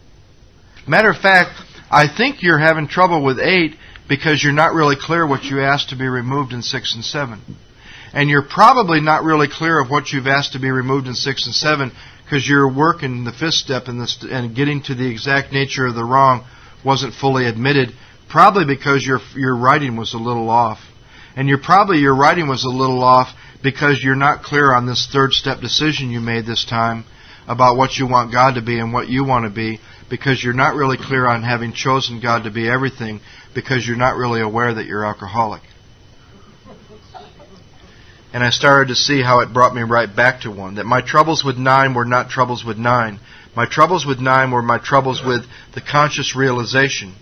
Matter of fact, I think you're having trouble with 8 because you're not really clear what you asked to be removed in 6 and 7. And you're probably not really clear of what you've asked to be removed in 6 and 7 because your work in the 5th step and getting to the exact nature of the wrong wasn't fully admitted, probably because your writing was a little off. And your writing was a little off because you're not clear on this 3rd step decision you made this time about what you want God to be and what you want to be, because you're not really clear on having chosen God to be everything, because you're not really aware that you're alcoholic. And I started to see how it brought me right back to 1, that my troubles with 9 were not troubles with 9. My troubles with 9 were my troubles with the conscious realization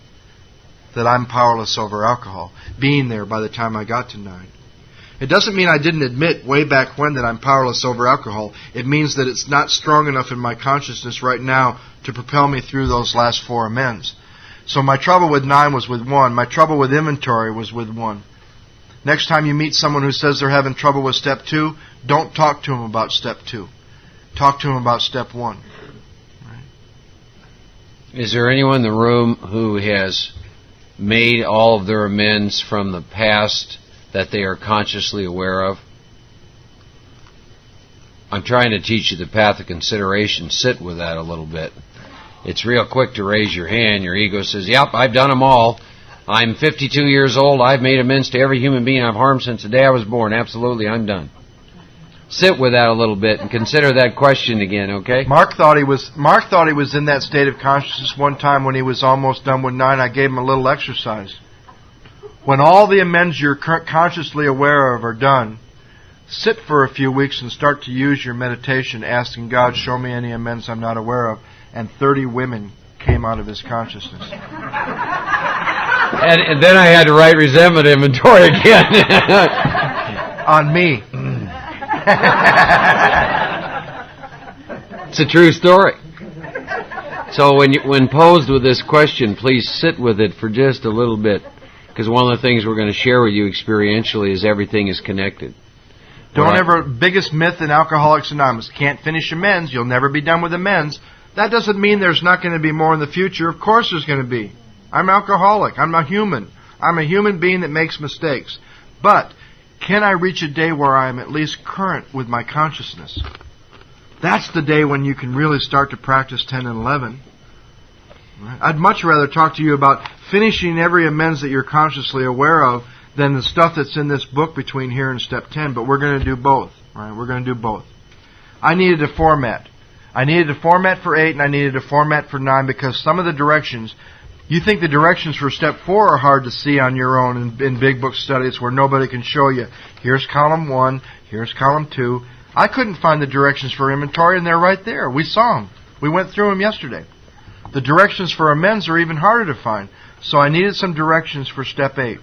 that I'm powerless over alcohol, being there by the time I got to 9. It doesn't mean I didn't admit way back when that I'm powerless over alcohol. It means that it's not strong enough in my consciousness right now to propel me through those last 4 amends. So my trouble with 9 was with 1. My trouble with inventory was with 1. Next time you meet someone who says they're having trouble with step 2, don't talk to them about step 2. Talk to them about step 1. Right? Is there anyone in the room who has made all of their amends from the past that they are consciously aware of? I'm trying to teach you the path of consideration. Sit with that a little bit. It's real quick to raise your hand. Your ego says, yep, I've done them all. I'm 52 years old. I've made amends to every human being I've harmed since the day I was born. Absolutely, I'm done. Sit with that a little bit and consider that question again, okay? Mark thought he was in that state of consciousness one time when he was almost done with 9. I gave him a little exercise. When all the amends you're consciously aware of are done, sit for a few weeks and start to use your meditation, asking God, show me any amends I'm not aware of. And 30 women came out of his consciousness. And then I had to write resentment inventory again. On me. It's a true story. So when posed with this question, please sit with it for just a little bit, because one of the things we're going to share with you experientially is everything is connected. Biggest myth in Alcoholics Anonymous, can't finish amends, you'll never be done with amends. That doesn't mean there's not going to be more in the future. Of course there's going to be. I'm alcoholic. I'm a human. I'm a human being that makes mistakes. But can I reach a day where I am at least current with my consciousness? That's the day when you can really start to practice 10 and 11. I'd much rather talk to you about finishing every amends that you're consciously aware of than the stuff that's in this book between here and step 10, but we're going to do both. Right? We're going to do both. I needed a format. I needed a format for 8 and I needed a format for 9 because some of the directions, you think the directions for step 4 are hard to see on your own in big book studies where nobody can show you. Here's column 1, here's column 2. I couldn't find the directions for inventory and they're right there. We saw them. We went through them yesterday. The directions for amends are even harder to find. So I needed some directions for step 8.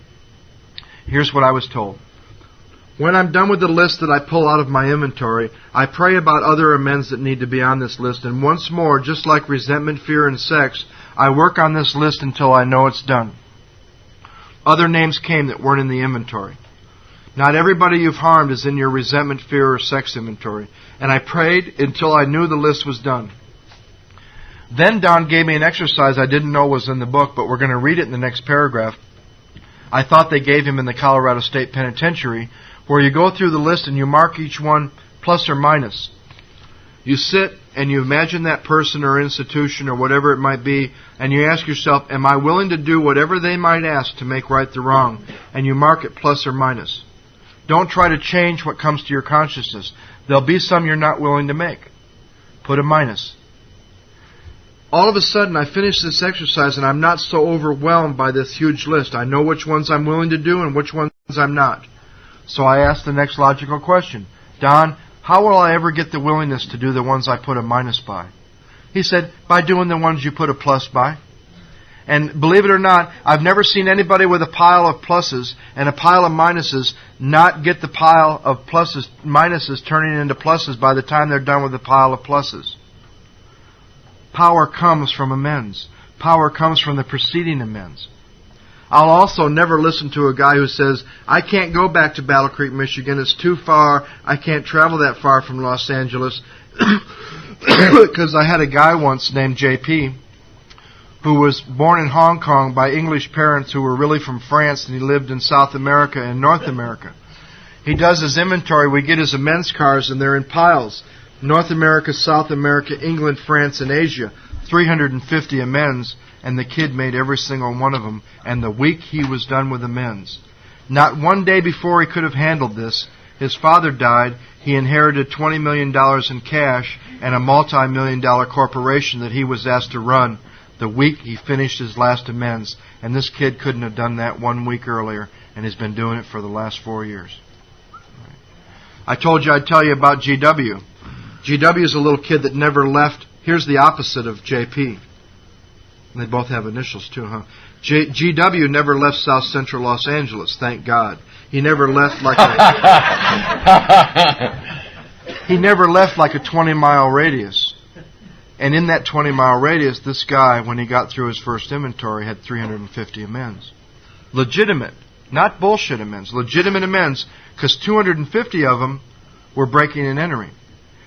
Here's what I was told. When I'm done with the list that I pull out of my inventory, I pray about other amends that need to be on this list. And once more, just like resentment, fear, and sex, I work on this list until I know it's done. Other names came that weren't in the inventory. Not everybody you've harmed is in your resentment, fear, or sex inventory. And I prayed until I knew the list was done. Then Don gave me an exercise I didn't know was in the book, but we're going to read it in the next paragraph. I thought they gave him in the Colorado State Penitentiary, where you go through the list and you mark each one plus or minus. You sit and you imagine that person or institution or whatever it might be, and you ask yourself, am I willing to do whatever they might ask to make right the wrong? And you mark it plus or minus. Don't try to change what comes to your consciousness. There'll be some you're not willing to make. Put a minus. All of a sudden, I finish this exercise and I'm not so overwhelmed by this huge list. I know which ones I'm willing to do and which ones I'm not. So I ask the next logical question. Don, how will I ever get the willingness to do the ones I put a minus by? He said, by doing the ones you put a plus by. And believe it or not, I've never seen anybody with a pile of pluses and a pile of minuses not get the pile of minuses turning into pluses by the time they're done with the pile of pluses. Power comes from amends. Power comes from the preceding amends. I'll also never listen to a guy who says, I can't go back to Battle Creek, Michigan. It's too far. I can't travel that far from Los Angeles. Because I had a guy once named JP who was born in Hong Kong by English parents who were really from France, and he lived in South America and North America. He does his inventory. We get his amends cards, and they're in piles. North America, South America, England, France, and Asia. 350 amends. And the kid made every single one of them. And the week he was done with amends, not one day before he could have handled this, his father died. He inherited $20 million in cash and a multi-million-dollar corporation that he was asked to run the week he finished his last amends. And this kid couldn't have done that 1 week earlier, and has been doing it for the last 4 years. I told you I'd tell you about GW. GW is a little kid that never left. Here's the opposite of JP. They both have initials too, huh? GW never left South Central Los Angeles, thank God. He never left like he never left like a 20-mile radius. And in that 20-mile radius, this guy, when he got through his first inventory, had 350 amends. Legitimate, not bullshit amends. Legitimate amends, because 250 of them were breaking and entering,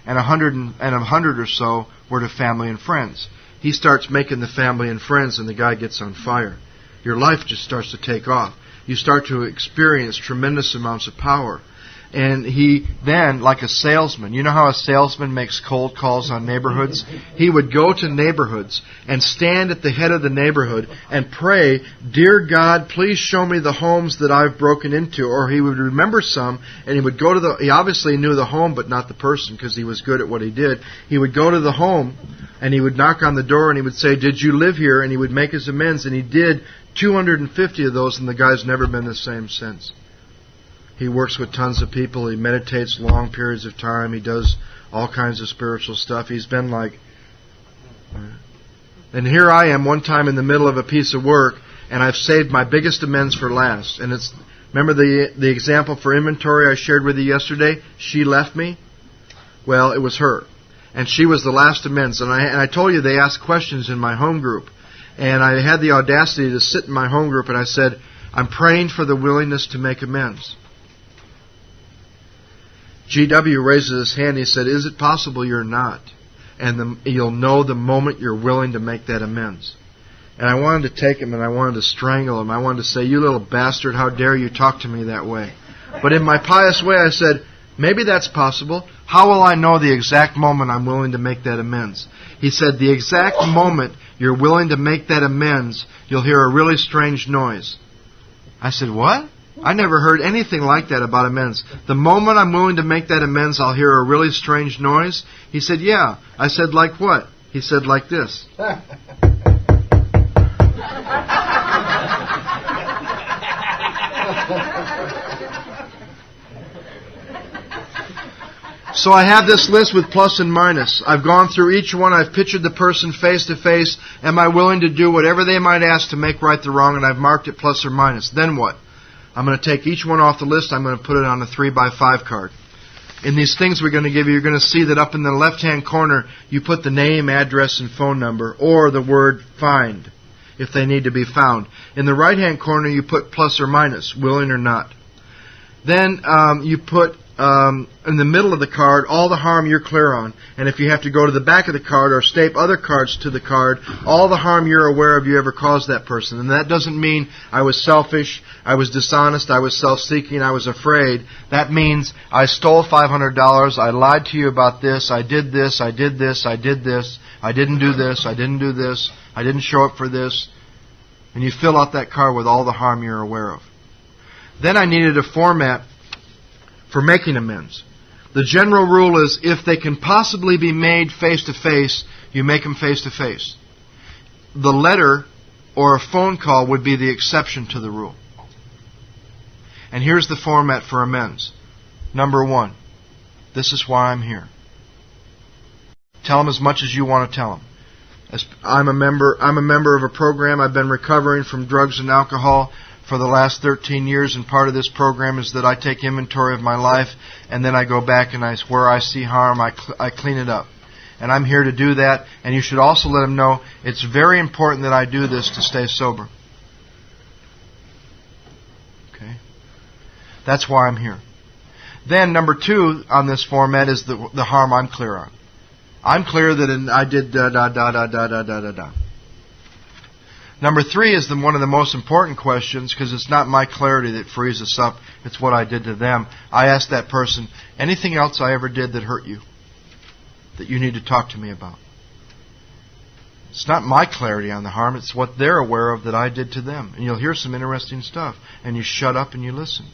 and 100 or so were to family and friends. He starts making the family and friends, and the guy gets on fire. Your life just starts to take off. You start to experience tremendous amounts of power. And he then, like a salesman, you know how a salesman makes cold calls on neighborhoods? He would go to neighborhoods and stand at the head of the neighborhood and pray, Dear God, please show me the homes that I've broken into. Or he would remember some, and he would go to he obviously knew the home but not the person because he was good at what he did. He would go to the home and he would knock on the door and he would say, Did you live here? And he would make his amends, and he did 250 of those, and the guy's never been the same since. He works with tons of people. He meditates long periods of time. He does all kinds of spiritual stuff. He's been like... And here I am one time in the middle of a piece of work, and I've saved my biggest amends for last. And it's... Remember the example for inventory I shared with you yesterday? She left me? Well, it was her. And she was the last amends. And I told you they asked questions in my home group. And I had the audacity to sit in my home group, and I said, I'm praying for the willingness to make amends. GW raises his hand. He said, Is it possible you're not? And you'll know the moment you're willing to make that amends. And I wanted to take him and I wanted to strangle him. I wanted to say, You little bastard, how dare you talk to me that way? But in my pious way, I said, Maybe that's possible. How will I know the exact moment I'm willing to make that amends? He said, The exact moment you're willing to make that amends, you'll hear a really strange noise. I said, What? I never heard anything like that about amends. The moment I'm willing to make that amends, I'll hear a really strange noise. He said, Yeah. I said, Like what? He said, Like this. So I have this list with plus and minus. I've gone through each one. I've pictured the person face to face. Am I willing to do whatever they might ask to make right the wrong? And I've marked it plus or minus. Then what? I'm going to take each one off the list. I'm going to put it on a 3x5 card. In these things we're going to give you, you're going to see that up in the left-hand corner, you put the name, address, and phone number, or the word find, if they need to be found. In the right-hand corner, you put plus or minus, willing or not. Then you put in the middle of the card, all the harm you're clear on. And if you have to go to the back of the card or stape other cards to the card, all the harm you're aware of you ever caused that person. And that doesn't mean I was selfish, I was dishonest, I was self-seeking, I was afraid. That means I stole $500, I lied to you about this, I did this, I did this, I did this, I didn't do this, I didn't do this, I didn't show up for this. And you fill out that card with all the harm you're aware of. Then I needed a format for making amends. The general rule is if they can possibly be made face-to-face, you make them face-to-face. The letter or a phone call would be the exception to the rule. And here's the format for amends. Number 1, this is why I'm here. Tell them as much as you want to tell them. I'm a member of a program. I've been recovering from drugs and alcohol for the last 13 years, and part of this program is that I take inventory of my life, and then I go back and where I see harm, I clean it up. And I'm here to do that, and you should also let them know it's very important that I do this to stay sober. Okay? That's why I'm here. Then, number 2 on this format is the harm I'm clear on. I'm clear that I did da-da-da-da-da-da-da-da. Number 3 is one of the most important questions, because it's not my clarity that frees us up, it's what I did to them. I ask that person, anything else I ever did that hurt you, that you need to talk to me about? It's not my clarity on the harm, it's what they're aware of that I did to them. And you'll hear some interesting stuff, and you shut up and you listen.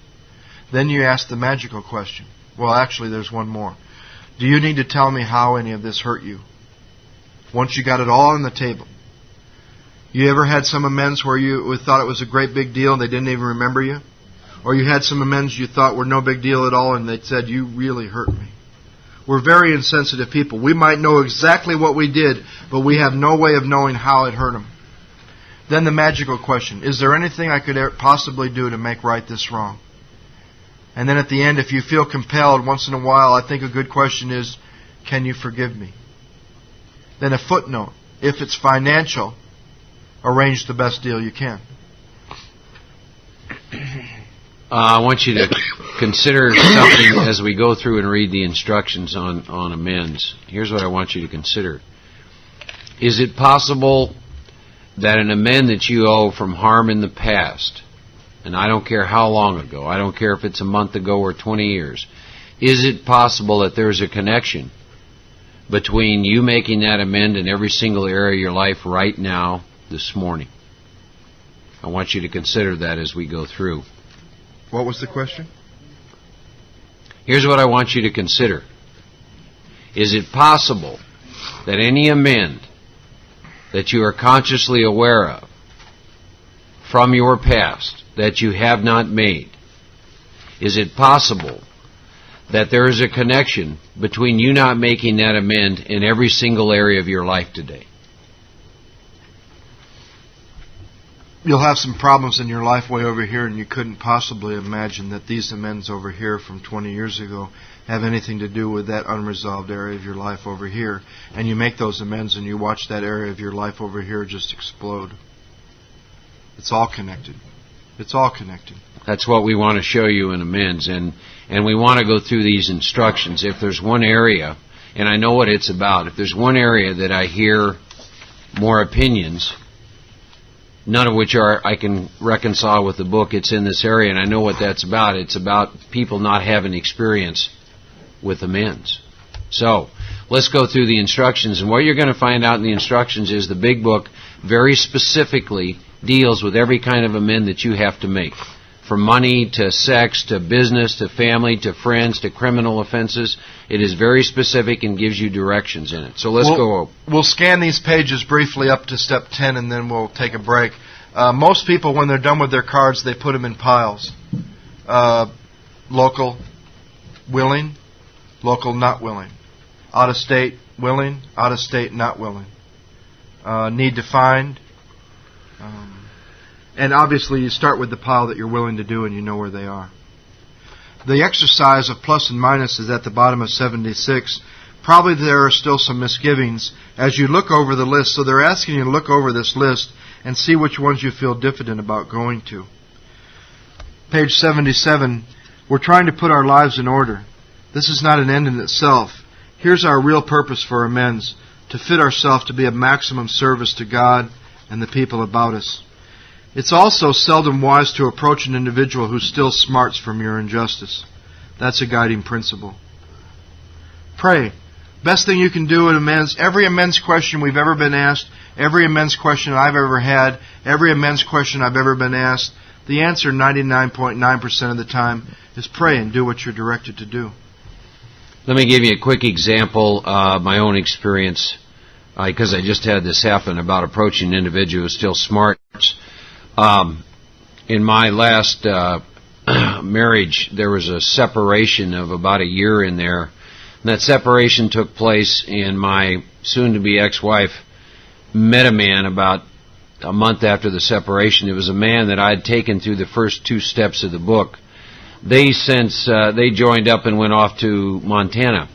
Then you ask the magical question. Well, actually, there's one more. Do you need to tell me how any of this hurt you? Once you got it all on the table. You ever had some amends where you thought it was a great big deal and they didn't even remember you? Or you had some amends you thought were no big deal at all and they said, you really hurt me. We're very insensitive people. We might know exactly what we did, but we have no way of knowing how it hurt them. Then the magical question, is there anything I could possibly do to make right this wrong? And then at the end, if you feel compelled, once in a while, I think a good question is, can you forgive me? Then a footnote, if it's financial, arrange the best deal you can. I want you to consider something as we go through and read the instructions on amends. Here's what I want you to consider. Is it possible that an amend that you owe from harm in the past, and I don't care how long ago, I don't care if it's a month ago or 20 years, is it possible that there's a connection between you making that amend in every single area of your life right now, this morning? I want you to consider that as we go through. What was the question? Here's what I want you to consider. Is it possible that any amend that you are consciously aware of from your past that you have not made, is it possible that there is a connection between you not making that amend in every single area of your life today? You'll have some problems in your life way over here, and you couldn't possibly imagine that these amends over here from 20 years ago have anything to do with that unresolved area of your life over here. And you make those amends and you watch that area of your life over here just explode. It's all connected. It's all connected. That's what we want to show you in amends, and we want to go through these instructions. If there's one area, and I know what it's about, if there's one area that I hear more opinions, none of which I can reconcile with the book, it's in this area, and I know what that's about. It's about people not having experience with amends. So, let's go through the instructions, and what you're going to find out in the instructions is the big book very specifically deals with every kind of amend that you have to make. From money to sex to business to family to friends to criminal offenses. It is very specific and gives you directions in it. So let's go. We'll scan these pages briefly up to step 10 and then we'll take a break. Most people, when they're done with their cards, they put them in piles. Local, willing, local, not willing. Out of state, willing, out of state, not willing. Need to find. And obviously you start with the pile that you're willing to do and you know where they are. The exercise of plus and minus is at the bottom of 76. Probably there are still some misgivings as you look over the list. So they're asking you to look over this list and see which ones you feel diffident about going to. Page 77, we're trying to put our lives in order. This is not an end in itself. Here's our real purpose for amends, to fit ourselves to be of maximum service to God and the people about us. It's also seldom wise to approach an individual who still smarts from your injustice. That's a guiding principle. Pray. Best thing you can do in amends, every amends question we've ever been asked, every amends question I've ever had, every amends question I've ever been asked, the answer 99.9% of the time is pray and do what you're directed to do. Let me give you a quick example of my own experience, because I just had this happen about approaching an individual who still smarts. In my last marriage, there was a separation of about a year in there. And that separation took place, and my soon-to-be ex-wife met a man about a month after the separation. It was a man that I had taken through the first 2 steps of the book. They joined up and went off to Montana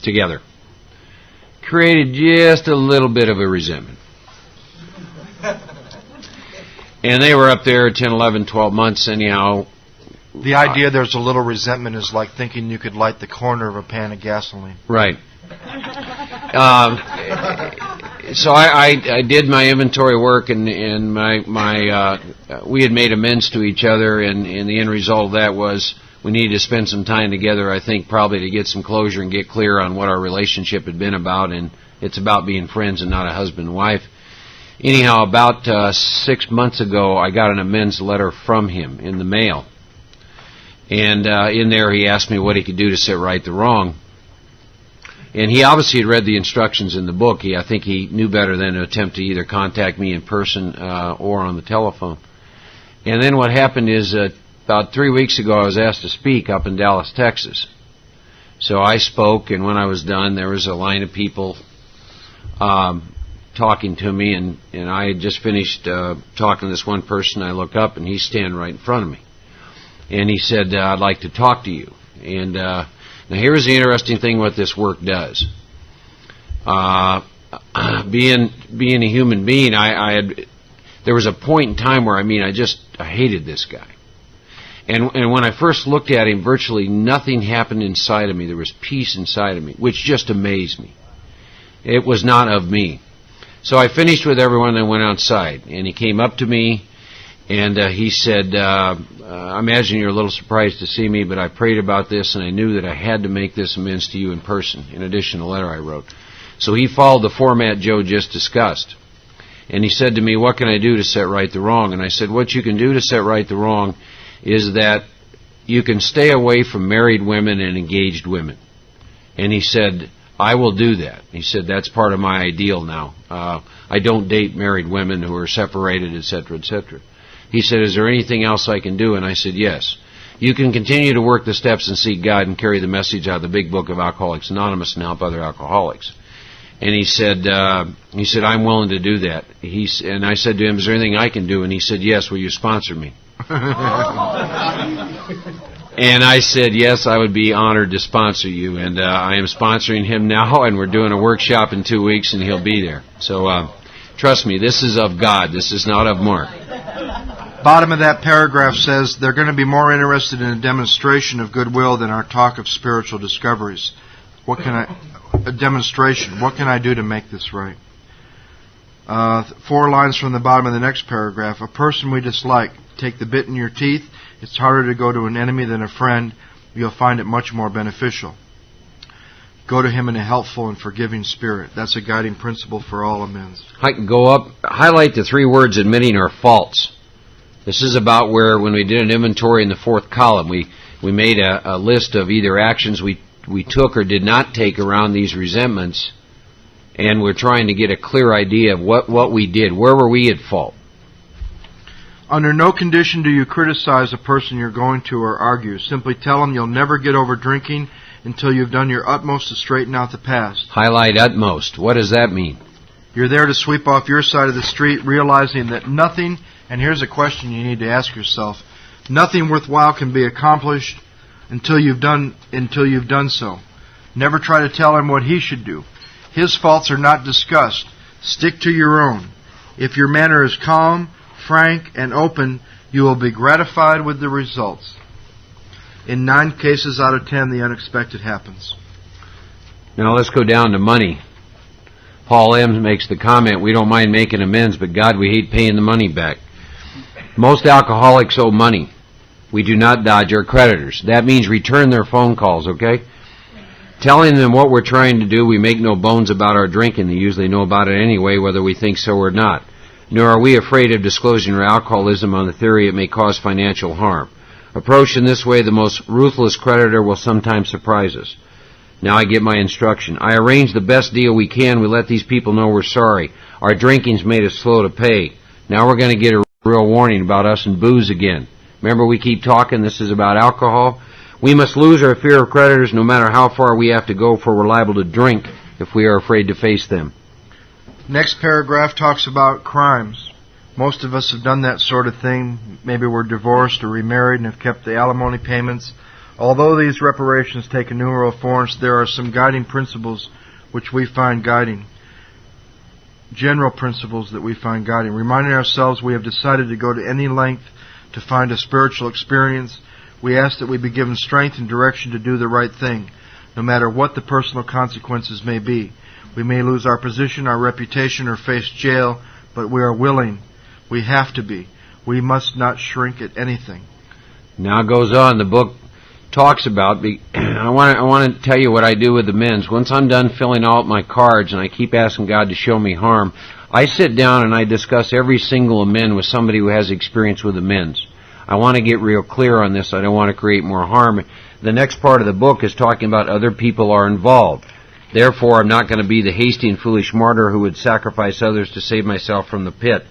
together. Created just a little bit of a resentment. And they were up there 10, 11, 12 months anyhow. The idea there's a little resentment is like thinking you could light the corner of a pan of gasoline. Right. So I did my inventory work, and we had made amends to each other, and the end result of that was we needed to spend some time together, I think probably to get some closure and get clear on what our relationship had been about, and it's about being friends and not a husband and wife. Anyhow, about 6 months ago, I got an amends letter from him in the mail. And in there he asked me what he could do to set right the wrong. And he obviously had read the instructions in the book. I think he knew better than to attempt to either contact me in person or on the telephone. And then what happened is about 3 weeks ago I was asked to speak up in Dallas, Texas. So I spoke, and when I was done there was a line of people talking to me, and I had just finished talking to this one person. I look up, and he's standing right in front of me. And he said, I'd like to talk to you. And now here's the interesting thing what this work does. Being a human being, there was a point in time where, I hated this guy. And when I first looked at him, virtually nothing happened inside of me. There was peace inside of me, which just amazed me. It was not of me. So I finished with everyone and went outside. And he came up to me, and he said, I imagine you're a little surprised to see me, but I prayed about this, and I knew that I had to make this amends to you in person, in addition to the letter I wrote. So he followed the format Joe just discussed. And he said to me, what can I do to set right the wrong? And I said, what you can do to set right the wrong is that you can stay away from married women and engaged women. And he said, I will do that. He said, that's part of my ideal now. I don't date married women who are separated, etc., etc. He said, is there anything else I can do? And I said, yes. You can continue to work the steps and seek God and carry the message out of the big book of Alcoholics Anonymous and help other alcoholics. And he said, I'm willing to do that. And I said to him, is there anything I can do? And he said, yes, will you sponsor me? And I said, yes, I would be honored to sponsor you. And I am sponsoring him now, and we're doing a workshop in 2 weeks, and he'll be there. So trust me, this is of God. This is not of Mark. Bottom of that paragraph says, they're going to be more interested in a demonstration of goodwill than our talk of spiritual discoveries. A demonstration. What can I do to make this right? 4 lines from the bottom of the next paragraph. A person we dislike. Take the bit in your teeth. It's harder to go to an enemy than a friend. You'll find it much more beneficial. Go to him in a helpful and forgiving spirit. That's a guiding principle for all amends. I can go up, highlight the 3 words admitting our faults. This is about where, when we did an inventory in the 4th column, we made a list of either actions we took or did not take around these resentments, and we're trying to get a clear idea of what we did. Where were we at fault? Under no condition do you criticize a person you're going to or argue. Simply tell them you'll never get over drinking until you've done your utmost to straighten out the past. Highlight utmost. What does that mean? You're there to sweep off your side of the street, realizing that nothing, and here's a question you need to ask yourself, nothing worthwhile can be accomplished until you've done so. Never try to tell him what he should do. His faults are not discussed. Stick to your own. If your manner is calm, frank, and open, you will be gratified with the results. In 9 cases out of 10, the unexpected happens. Now let's go down to money. Paul M. makes the comment, we don't mind making amends, but God, we hate paying the money back. Most alcoholics owe money. We do not dodge our creditors. That means return their phone calls, okay? Telling them what we're trying to do, we make no bones about our drinking. They usually know about it anyway, whether we think so or not. Nor are we afraid of disclosing our alcoholism on the theory it may cause financial harm. Approached in this way, the most ruthless creditor will sometimes surprise us. Now I get my instruction. I arrange the best deal we can. We let these people know we're sorry. Our drinking's made us slow to pay. Now we're going to get a real warning about us and booze again. Remember, we keep talking. This is about alcohol. We must lose our fear of creditors no matter how far we have to go, for we're liable to drink if we are afraid to face them. Next paragraph talks about crimes. Most of us have done that sort of thing. Maybe we're divorced or remarried and have kept the alimony payments. Although these reparations take innumerable forms, there are some guiding principles which we find guiding. General principles that we find guiding. Reminding ourselves we have decided to go to any length to find a spiritual experience. We ask that we be given strength and direction to do the right thing, no matter what the personal consequences may be. We may lose our position, our reputation, or face jail, but we are willing. We have to be. We must not shrink at anything. Now it goes on. The book talks about, I want to tell you what I do with the men's. Once I'm done filling out my cards and I keep asking God to show me harm, I sit down and I discuss every single amend with somebody who has experience with amends. I want to get real clear on this. I don't want to create more harm. The next part of the book is talking about other people are involved. Therefore, I'm not going to be the hasty and foolish martyr who would sacrifice others to save myself from the pit.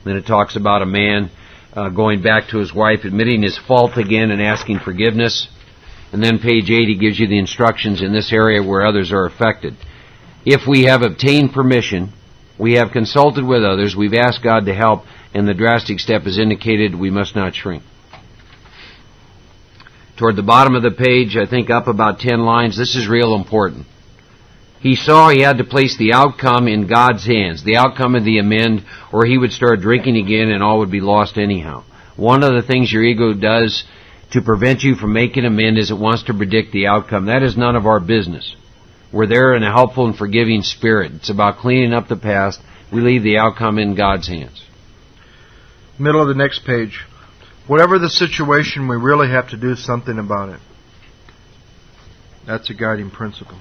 Then it talks about a man going back to his wife, admitting his fault again and asking forgiveness. And then page 80 gives you the instructions in this area where others are affected. If we have obtained permission, we have consulted with others, we've asked God to help, and the drastic step is indicated, we must not shrink. Toward the bottom of the page, I think up about 10 lines, this is real important. He saw he had to place the outcome in God's hands, the outcome of the amend, or he would start drinking again and all would be lost anyhow. One of the things your ego does to prevent you from making amend is it wants to predict the outcome. That is none of our business. We're there in a helpful and forgiving spirit. It's about cleaning up the past. We leave the outcome in God's hands. Middle of the next page. Whatever the situation, we really have to do something about it. That's a guiding principle.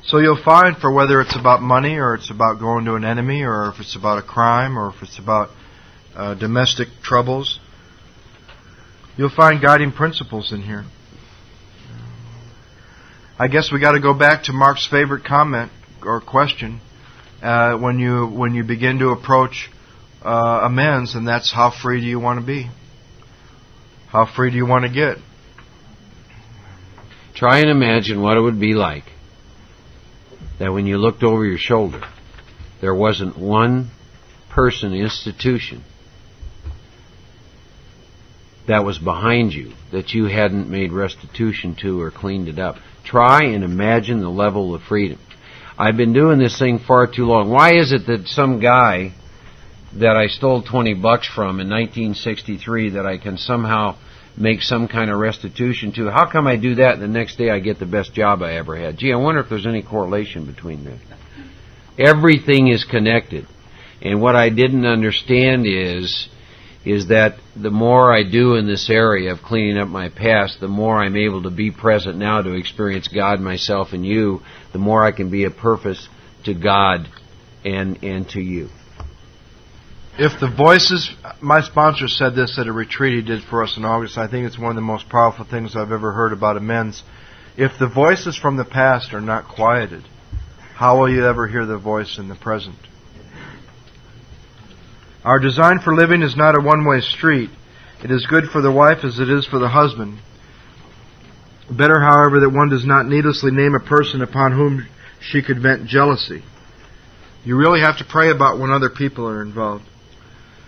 So you'll find, for whether it's about money or it's about going to an enemy or if it's about a crime or if it's about domestic troubles, you'll find guiding principles in here. I guess we got to go back to Mark's favorite comment or question when you begin to approach amends, and that's how free do you want to be? How free do you want to get? Try and imagine what it would be like that when you looked over your shoulder, there wasn't one person, institution that was behind you that you hadn't made restitution to or cleaned it up. Try and imagine the level of freedom. I've been doing this thing far too long. Why is it that some guy that I stole $20 from in 1963 that I can somehow make some kind of restitution to? How come I do that and the next day I get the best job I ever had? Gee, I wonder if there's any correlation between that. Everything is connected. And what I didn't understand is that the more I do in this area of cleaning up my past, the more I'm able to be present now to experience God, myself, and you, the more I can be of purpose to God and to you. If the voices, my sponsor said this at a retreat he did for us in August. I think it's one of the most powerful things I've ever heard about amends. If the voices from the past are not quieted, how will you ever hear the voice in the present? Our design for living is not a one-way street. It is good for the wife as it is for the husband. Better, however, that one does not needlessly name a person upon whom she could vent jealousy. You really have to pray about when other people are involved.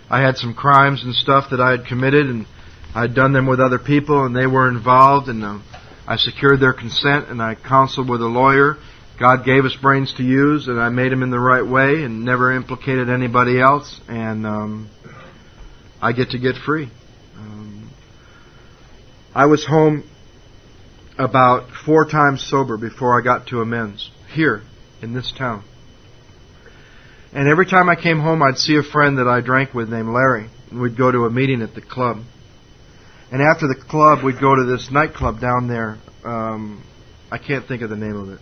I had some crimes and stuff that I had committed, and I'd done them with other people, and they were involved, and I secured their consent, and I counseled with a lawyer. God gave us brains to use, and I made them in the right way and never implicated anybody else, and I get free. I was home about 4 times sober before I got to amends, here, in this town. And every time I came home, I'd see a friend that I drank with named Larry, and we'd go to a meeting at the club. And after the club, we'd go to this nightclub down there. I can't think of the name of it.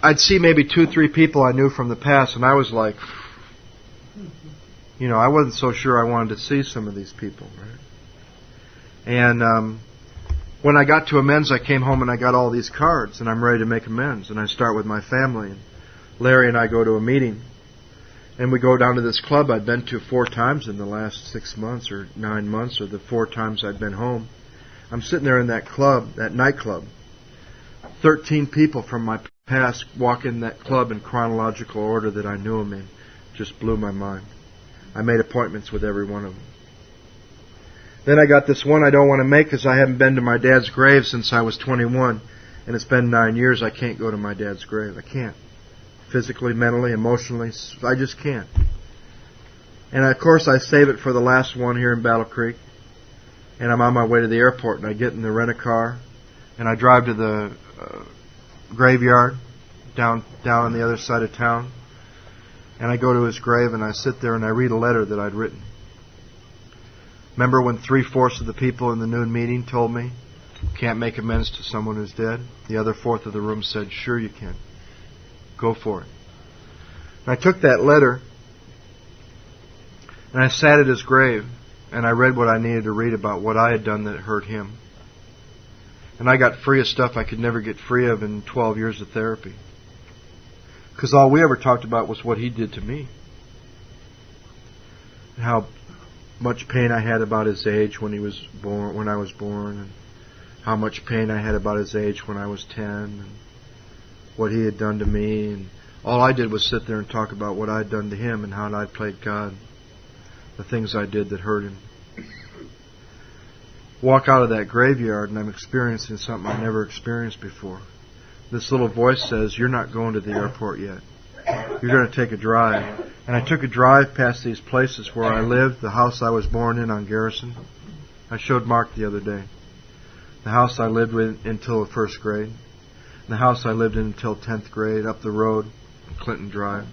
I'd see maybe 2-3 people I knew from the past, and I was like, I wasn't so sure I wanted to see some of these people, right? And when I got to amends, I came home and I got all these cards, and I'm ready to make amends. And I start with my family. And Larry and I go to a meeting, and we go down to this club I'd been to 4 times in the last 6 months or 9 months, or the 4 times I'd been home. I'm sitting there in that club, that nightclub. 13 people from my past walk in that club in chronological order that I knew them in. Just blew my mind. I made appointments with every one of them. Then I got this one I don't want to make because I haven't been to my dad's grave since I was 21. And it's been 9 years I can't go to my dad's grave. I can't. Physically, mentally, emotionally, I just can't. And of course I save it for the last one here in Battle Creek. And I'm on my way to the airport, and I get in the rent-a-car, and I drive to the graveyard down on the other side of town. And I go to his grave, and I sit there and I read a letter that I'd written. Remember when 3/4 of the people in the noon meeting told me, can't make amends to someone who's dead? The other 1/4 of the room said, sure you can. Go for it. And I took that letter, and I sat at his grave, and I read what I needed to read about what I had done that hurt him. And I got free of stuff I could never get free of in 12 years of therapy. Because all we ever talked about was what he did to me. And how much pain I had about his age when I was born, and how much pain I had about his age when I was 10, and what he had done to me. And all I did was sit there and talk about what I'd done to him and how I'd played God, the things I did that hurt him. Walk out of that graveyard and I'm experiencing something I never experienced before. This little voice says, you're not going to the airport yet. You're going to take a drive. And I took a drive past these places where I lived, the house I was born in on Garrison. I showed Mark the other day. The house I lived in until the 1st grade. And the house I lived in until 10th grade, up the road, Clinton Drive.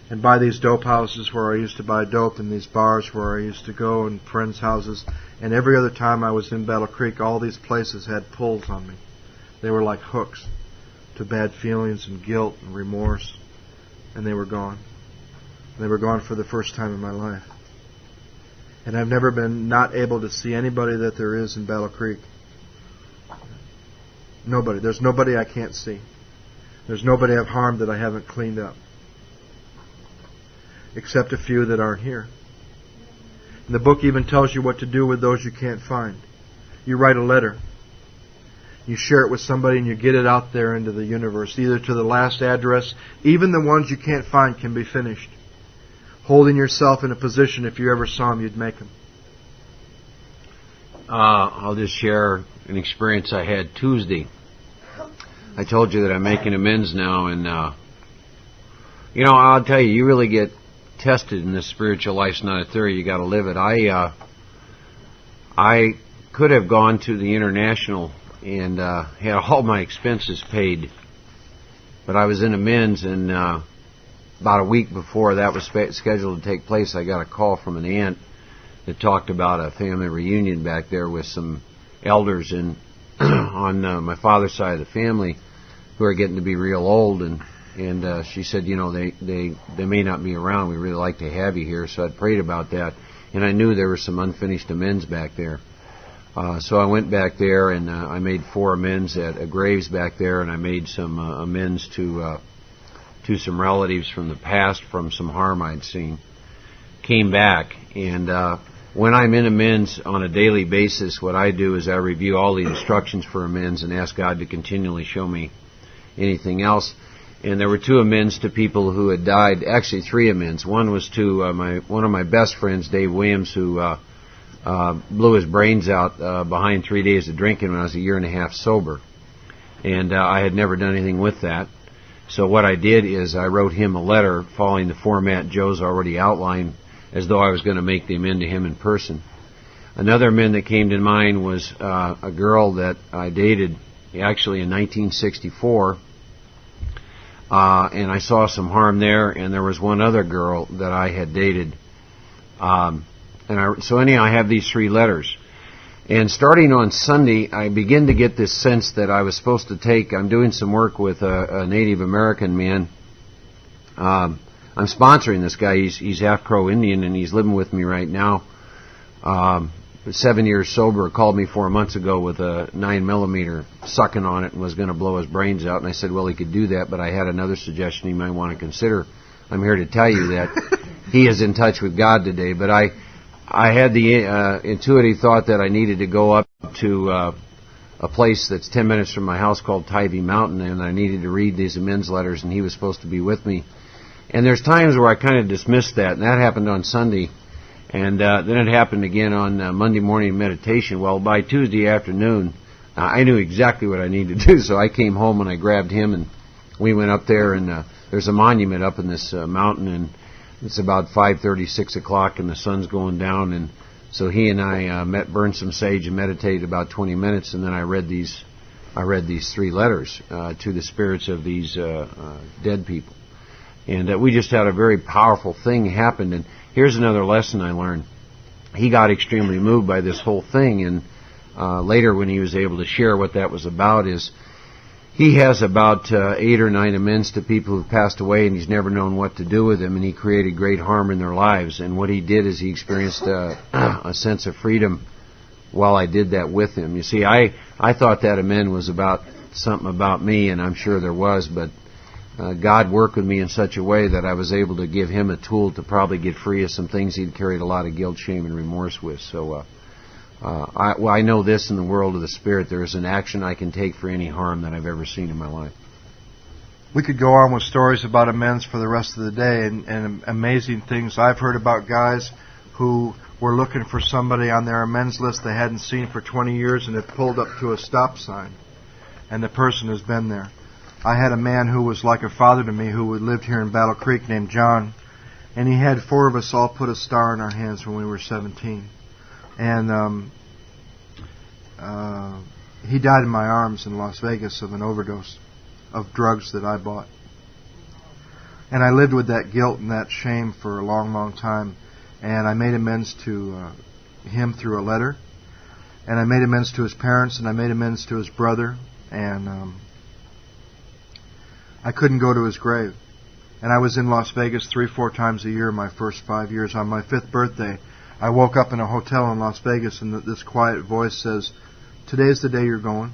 And by these dope houses where I used to buy dope, and these bars where I used to go, and friends' houses. And every other time I was in Battle Creek, all these places had pulls on me. They were like hooks to bad feelings and guilt and remorse. And they were gone. They were gone for the first time in my life. And I've never been not able to see anybody that there is in Battle Creek. Nobody. There's nobody I can't see. There's nobody I've harmed that I haven't cleaned up. Except a few that aren't here. And the book even tells you what to do with those you can't find. You write a letter. You share it with somebody and you get it out there into the universe, either to the last address. Even the ones you can't find can be finished. Holding yourself in a position, if you ever saw them, you'd make them. I'll just share an experience I had Tuesday. I told you that I'm making amends now, and I'll tell you, you really get tested in this spiritual life's not a theory. You got to live it. I could have gone to the International and had all my expenses paid, but I was in amends, and about a week before that was scheduled to take place, I got a call from an aunt that talked about a family reunion back there with some elders on my father's side of the family who are getting to be real old, and she said, they may not be around. We'd really like to have you here. So I prayed about that, and I knew there were some unfinished amends back there. So I went back there, and I made 4 amends at graves back there, and I made some amends to some relatives from the past from some harm I'd seen. Came back, and when I'm in amends on a daily basis, what I do is I review all the instructions for amends and ask God to continually show me anything else. And there were 2 amends to people who had died, actually 3 amends. One was to one of my best friends, Dave Williams, who blew his brains out behind 3 days of drinking when I was a 1.5 years sober. And I had never done anything with that. So what I did is I wrote him a letter following the format Joe's already outlined, as though I was going to make the amend to him in person. Another man that came to mind was a girl that I dated actually in 1964, and I saw some harm there. And there was one other girl that I had dated, so anyhow, I have these 3 letters. And starting on Sunday, I begin to get this sense that I was supposed to take. I'm doing some work with a Native American man. I'm sponsoring this guy. He's half Crow Indian, and he's living with me right now. 7 years sober, called me 4 months ago with a 9mm sucking on it and was going to blow his brains out. And I said, well, he could do that, but I had another suggestion he might want to consider. I'm here to tell you that he is in touch with God today. But I had the intuitive thought that I needed to go up to a place that's 10 minutes from my house called Tybee Mountain, and I needed to read these amends letters, and he was supposed to be with me. And there's times where I kind of dismissed that, and that happened on Sunday. And then it happened again on Monday morning meditation. Well, by Tuesday afternoon, I knew exactly what I needed to do, so I came home and I grabbed him, and we went up there, and there's a monument up in this mountain, and it's about 5:30, 6 o'clock, and the sun's going down, and so he and I burned some sage and meditated about 20 minutes, and then I read these 3 letters to the spirits of these dead people. And we just had a very powerful thing happen. And here's another lesson I learned. He got extremely moved by this whole thing, and later when he was able to share what that was about is he has about 8 or 9 amends to people who've passed away, and he's never known what to do with them, and he created great harm in their lives. And what he did is he experienced a sense of freedom while I did that with him. You see, I thought that amend was about something about me, and I'm sure there was, but God worked with me in such a way that I was able to give him a tool to probably get free of some things he'd carried a lot of guilt, shame, and remorse with. So I know this in the world of the Spirit. There is an action I can take for any harm that I've ever seen in my life. We could go on with stories about amends for the rest of the day, and amazing things. I've heard about guys who were looking for somebody on their amends list they hadn't seen for 20 years, and had pulled up to a stop sign, and the person has been there. I had a man who was like a father to me who lived here in Battle Creek named John, and he had 4 of us all put a star in our hands when we were 17. And he died in my arms in Las Vegas of an overdose of drugs that I bought. And I lived with that guilt and that shame for a long, long time. And I made amends to him through a letter. And I made amends to his parents, and I made amends to his brother. And I couldn't go to his grave. And I was in Las Vegas 3-4 times a year my first 5 years. On my 5th birthday, I woke up in a hotel in Las Vegas, and this quiet voice says, "Today's the day you're going."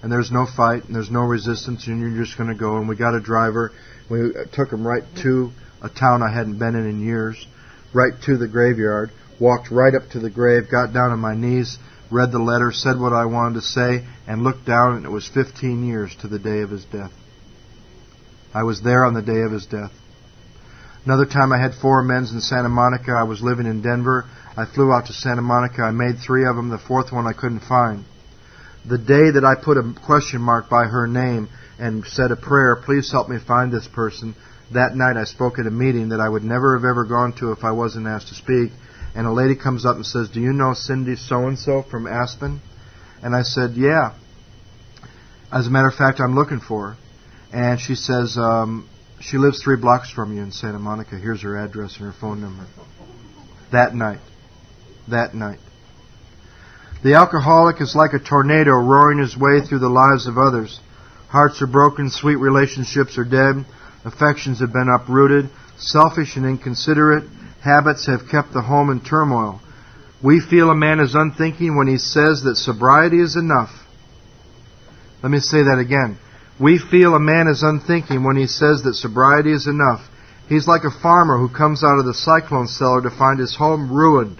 And there's no fight, and there's no resistance, and you're just going to go. And we got a driver. We took him right to a town I hadn't been in years, right to the graveyard, walked right up to the grave, got down on my knees, read the letter, said what I wanted to say, and looked down, and it was 15 years to the day of his death. I was there on the day of his death. Another time I had 4 amends in Santa Monica. I was living in Denver. I flew out to Santa Monica. I made 3 of them. The 4th one I couldn't find. The day that I put a question mark by her name and said a prayer, "Please help me find this person," that night I spoke at a meeting that I would never have ever gone to if I wasn't asked to speak. And a lady comes up and says, "Do you know Cindy so-and-so from Aspen?" And I said, "Yeah. As a matter of fact, I'm looking for her." And she says, "She lives 3 blocks from you in Santa Monica. Here's her address and her phone number." That night. The alcoholic is like a tornado roaring his way through the lives of others. Hearts are broken, sweet relationships are dead, affections have been uprooted, selfish and inconsiderate habits have kept the home in turmoil. We feel a man is unthinking when he says that sobriety is enough. Let me say that again. We feel a man is unthinking when he says that sobriety is enough. He's like a farmer who comes out of the cyclone cellar to find his home ruined.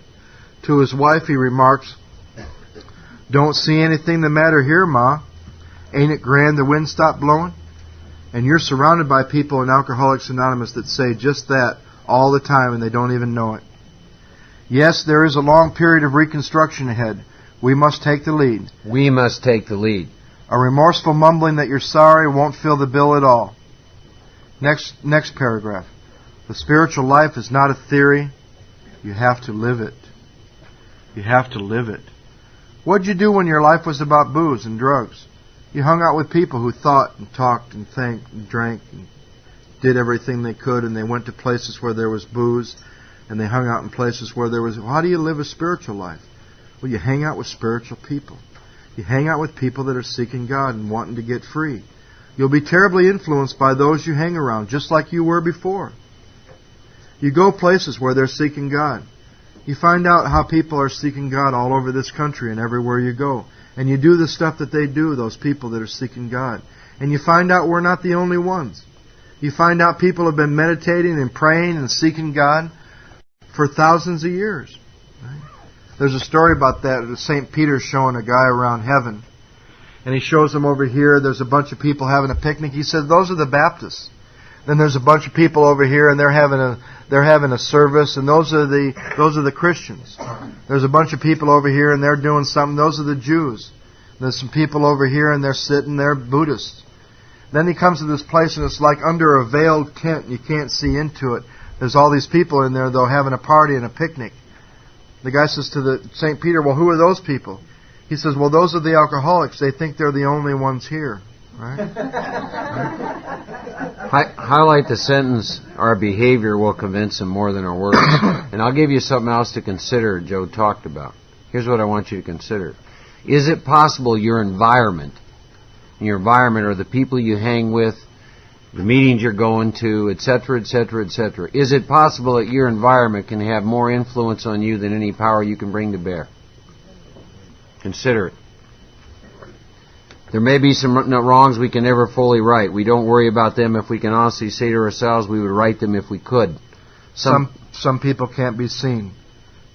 To his wife he remarks, "Don't see anything the matter here, Ma. Ain't it grand the wind stopped blowing?" And you're surrounded by people in Alcoholics Anonymous that say just that all the time, and they don't even know it. Yes, there is a long period of reconstruction ahead. We must take the lead. We must take the lead. A remorseful mumbling that you're sorry won't fill the bill at all. Next paragraph. The spiritual life is not a theory. You have to live it. You have to live it. What'd you do when your life was about booze and drugs? You hung out with people who thought and talked and think and drank and did everything they could, and they went to places where there was booze, and they hung out in places where there was... How do you live a spiritual life? Well, you hang out with spiritual people. You hang out with people that are seeking God and wanting to get free. You'll be terribly influenced by those you hang around, just like you were before. You go places where they're seeking God. You find out how people are seeking God all over this country and everywhere you go. And you do the stuff that they do, those people that are seeking God. And you find out we're not the only ones. You find out people have been meditating and praying and seeking God for thousands of years. Right? There's a story about that. St. Peter's showing a guy around heaven. And he shows them over here. There's a bunch of people having a picnic. He said, those are the Baptists. Then there's a bunch of people over here, and they're having a service, and those are the Christians. There's a bunch of people over here, and they're doing something. Those are the Jews. There's some people over here, and they're sitting. They're Buddhists. Then he comes to this place, and it's like under a veiled tent. You can't see into it. There's all these people in there, though, having a party and a picnic. The guy says to St. Peter, well, who are those people? He says, well, those are the alcoholics. They think they're the only ones here. Right? Highlight the sentence, our behavior will convince them more than our words. And I'll give you something else to consider Joe talked about. Here's what I want you to consider. Is it possible your environment or the people you hang with, the meetings you're going to, etc., etc., etc., is it possible that your environment can have more influence on you than any power you can bring to bear? Consider it. There may be some wrongs we can never fully right. We don't worry about them if we can honestly say to ourselves we would right them if we could. Some people can't be seen.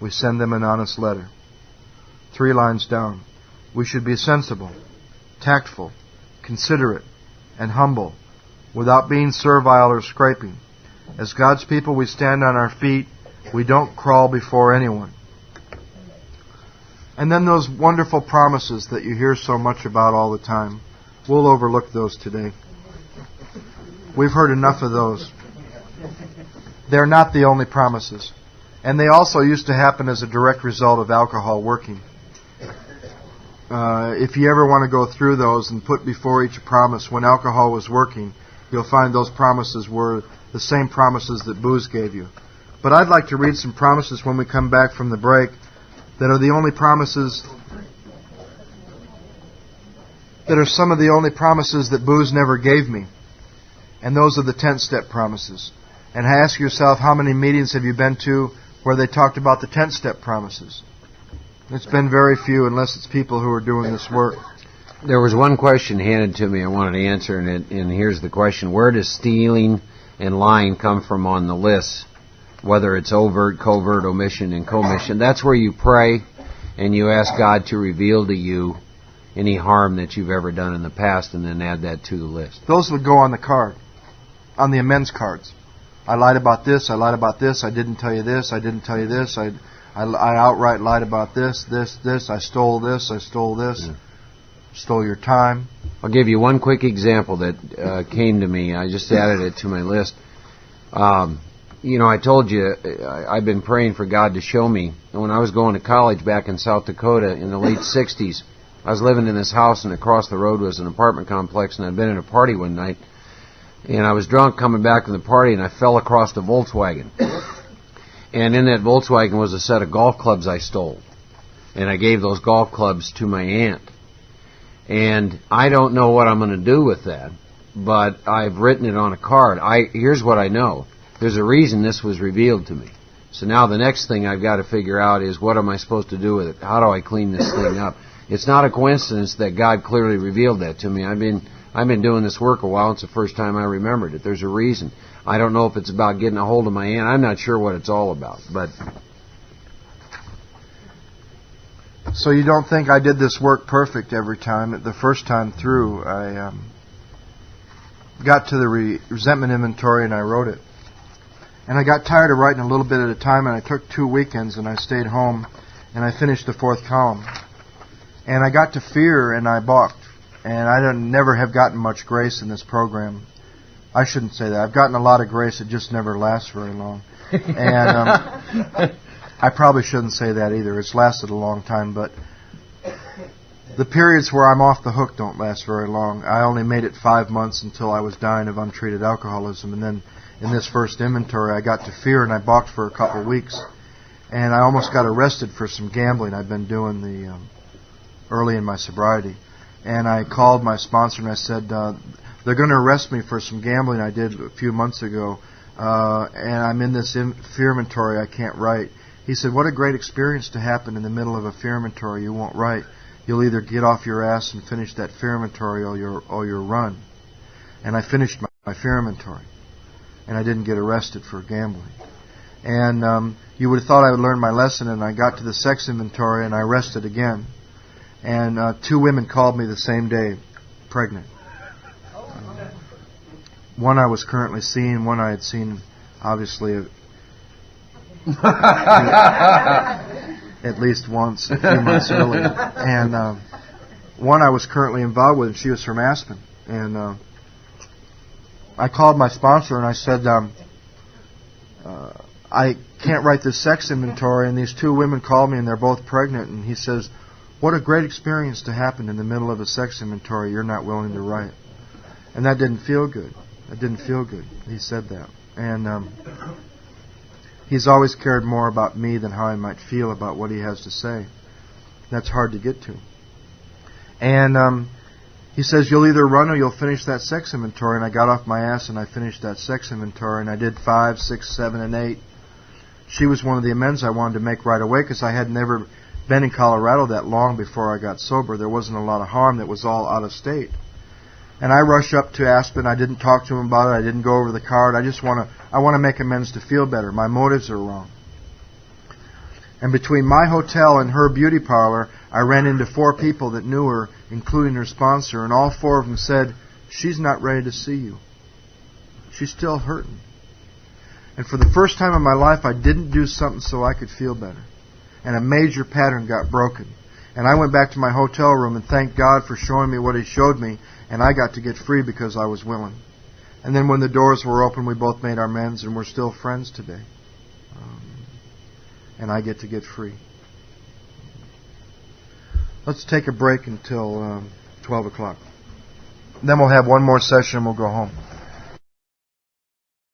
We send them an honest letter. 3 lines down. We should be sensible, tactful, considerate, and humble, without being servile or scraping. As God's people, we stand on our feet. We don't crawl before anyone. And then those wonderful promises that you hear so much about all the time. We'll overlook those today. We've heard enough of those. They're not the only promises. And they also used to happen as a direct result of alcohol working. If you ever want to go through those and put before each promise when alcohol was working, you'll find those promises were the same promises that booze gave you. But I'd like to read some promises when we come back from the break that are the only promises, that are some of the only promises that booze never gave me. And those are the 10-step promises. And ask yourself, how many meetings have you been to where they talked about the 10-step promises? It's been very few, unless it's people who are doing this work. There was one question handed to me I wanted to answer, and here's the question. Where does stealing and lying come from on the list? Whether it's overt, covert, omission, and commission. That's where you pray and you ask God to reveal to you any harm that you've ever done in the past, and then add that to the list. Those would go on the card, on the amends cards. I lied about this, I lied about this, I didn't tell you this, I didn't tell you this, I outright lied about this, I stole this, Yeah. Stole your time. I'll give you one quick example that came to me. I just added it to my list. I told you I've been praying for God to show me. And when I was going to college back in South Dakota in the late 60s, I was living in this house, and across the road was an apartment complex, and I'd been at a party one night, and I was drunk coming back from the party, and I fell across the Volkswagen. And in that Volkswagen was a set of golf clubs I stole. And I gave those golf clubs to my aunt. And I don't know what I'm going to do with that, but I've written it on a card. Here's what I know. There's a reason this was revealed to me. So now the next thing I've got to figure out is, what am I supposed to do with it? How do I clean this thing up? It's not a coincidence that God clearly revealed that to me. I've been doing this work a while. It's the first time I remembered it. There's a reason. I don't know if it's about getting a hold of my aunt. I'm not sure what it's all about. But so you don't think I did this work perfect every time? The first time through, I got to the resentment inventory and I wrote it. And I got tired of writing a little bit at a time, and I took 2 weekends and I stayed home and I finished the 4th column. And I got to fear and I balked. And I never have gotten much grace in this program. I shouldn't say that. I've gotten a lot of grace. It just never lasts very long. And I probably shouldn't say that either. It's lasted a long time, but the periods where I'm off the hook don't last very long. I only made it 5 months until I was dying of untreated alcoholism, and then in this first inventory I got to fear and I balked for a couple of weeks, and I almost got arrested for some gambling I'd been doing early in my sobriety. And I called my sponsor and I said, they're going to arrest me for some gambling I did a few months ago, and I'm in this fear inventory I can't write. He said, what a great experience to happen in the middle of a fear inventory you won't write. You'll either get off your ass and finish that fear inventory or you'll run. And I finished my fear inventory. And I didn't get arrested for gambling. And you would have thought I would learn my lesson, and I got to the sex inventory and I rested again. And 2 women called me the same day, pregnant. One I was currently seeing, one I had seen, obviously, at least once a few months earlier. And one I was currently involved with, and she was from Aspen. And I called my sponsor and I said, I can't write this sex inventory, and these 2 women called me and they're both pregnant. And he says, what a great experience to happen in the middle of a sex inventory you're not willing to write. And that didn't feel good. It didn't feel good. He said that. And he's always cared more about me than how I might feel about what he has to say. That's hard to get to. And he says, you'll either run or you'll finish that sex inventory. And I got off my ass and I finished that sex inventory. And I did 5, 6, 7, and 8. She was one of the amends I wanted to make right away because I had never been in Colorado that long before I got sober. There wasn't a lot of harm. That was all out of state. And I rush up to Aspen. I didn't talk to him about it. I didn't go over the card. I want to make amends to feel better. My motives are wrong. And between my hotel and her beauty parlor, I ran into 4 people that knew her, including her sponsor, and all 4 of them said, she's not ready to see you. She's still hurting. And for the first time in my life, I didn't do something so I could feel better. And a major pattern got broken. And I went back to my hotel room and thanked God for showing me what He showed me, and I got to get free because I was willing. And then when the doors were open, we both made our amends, and we're still friends today. And I get to get free. Let's take a break until 12 o'clock. Then we'll have one more session and we'll go home.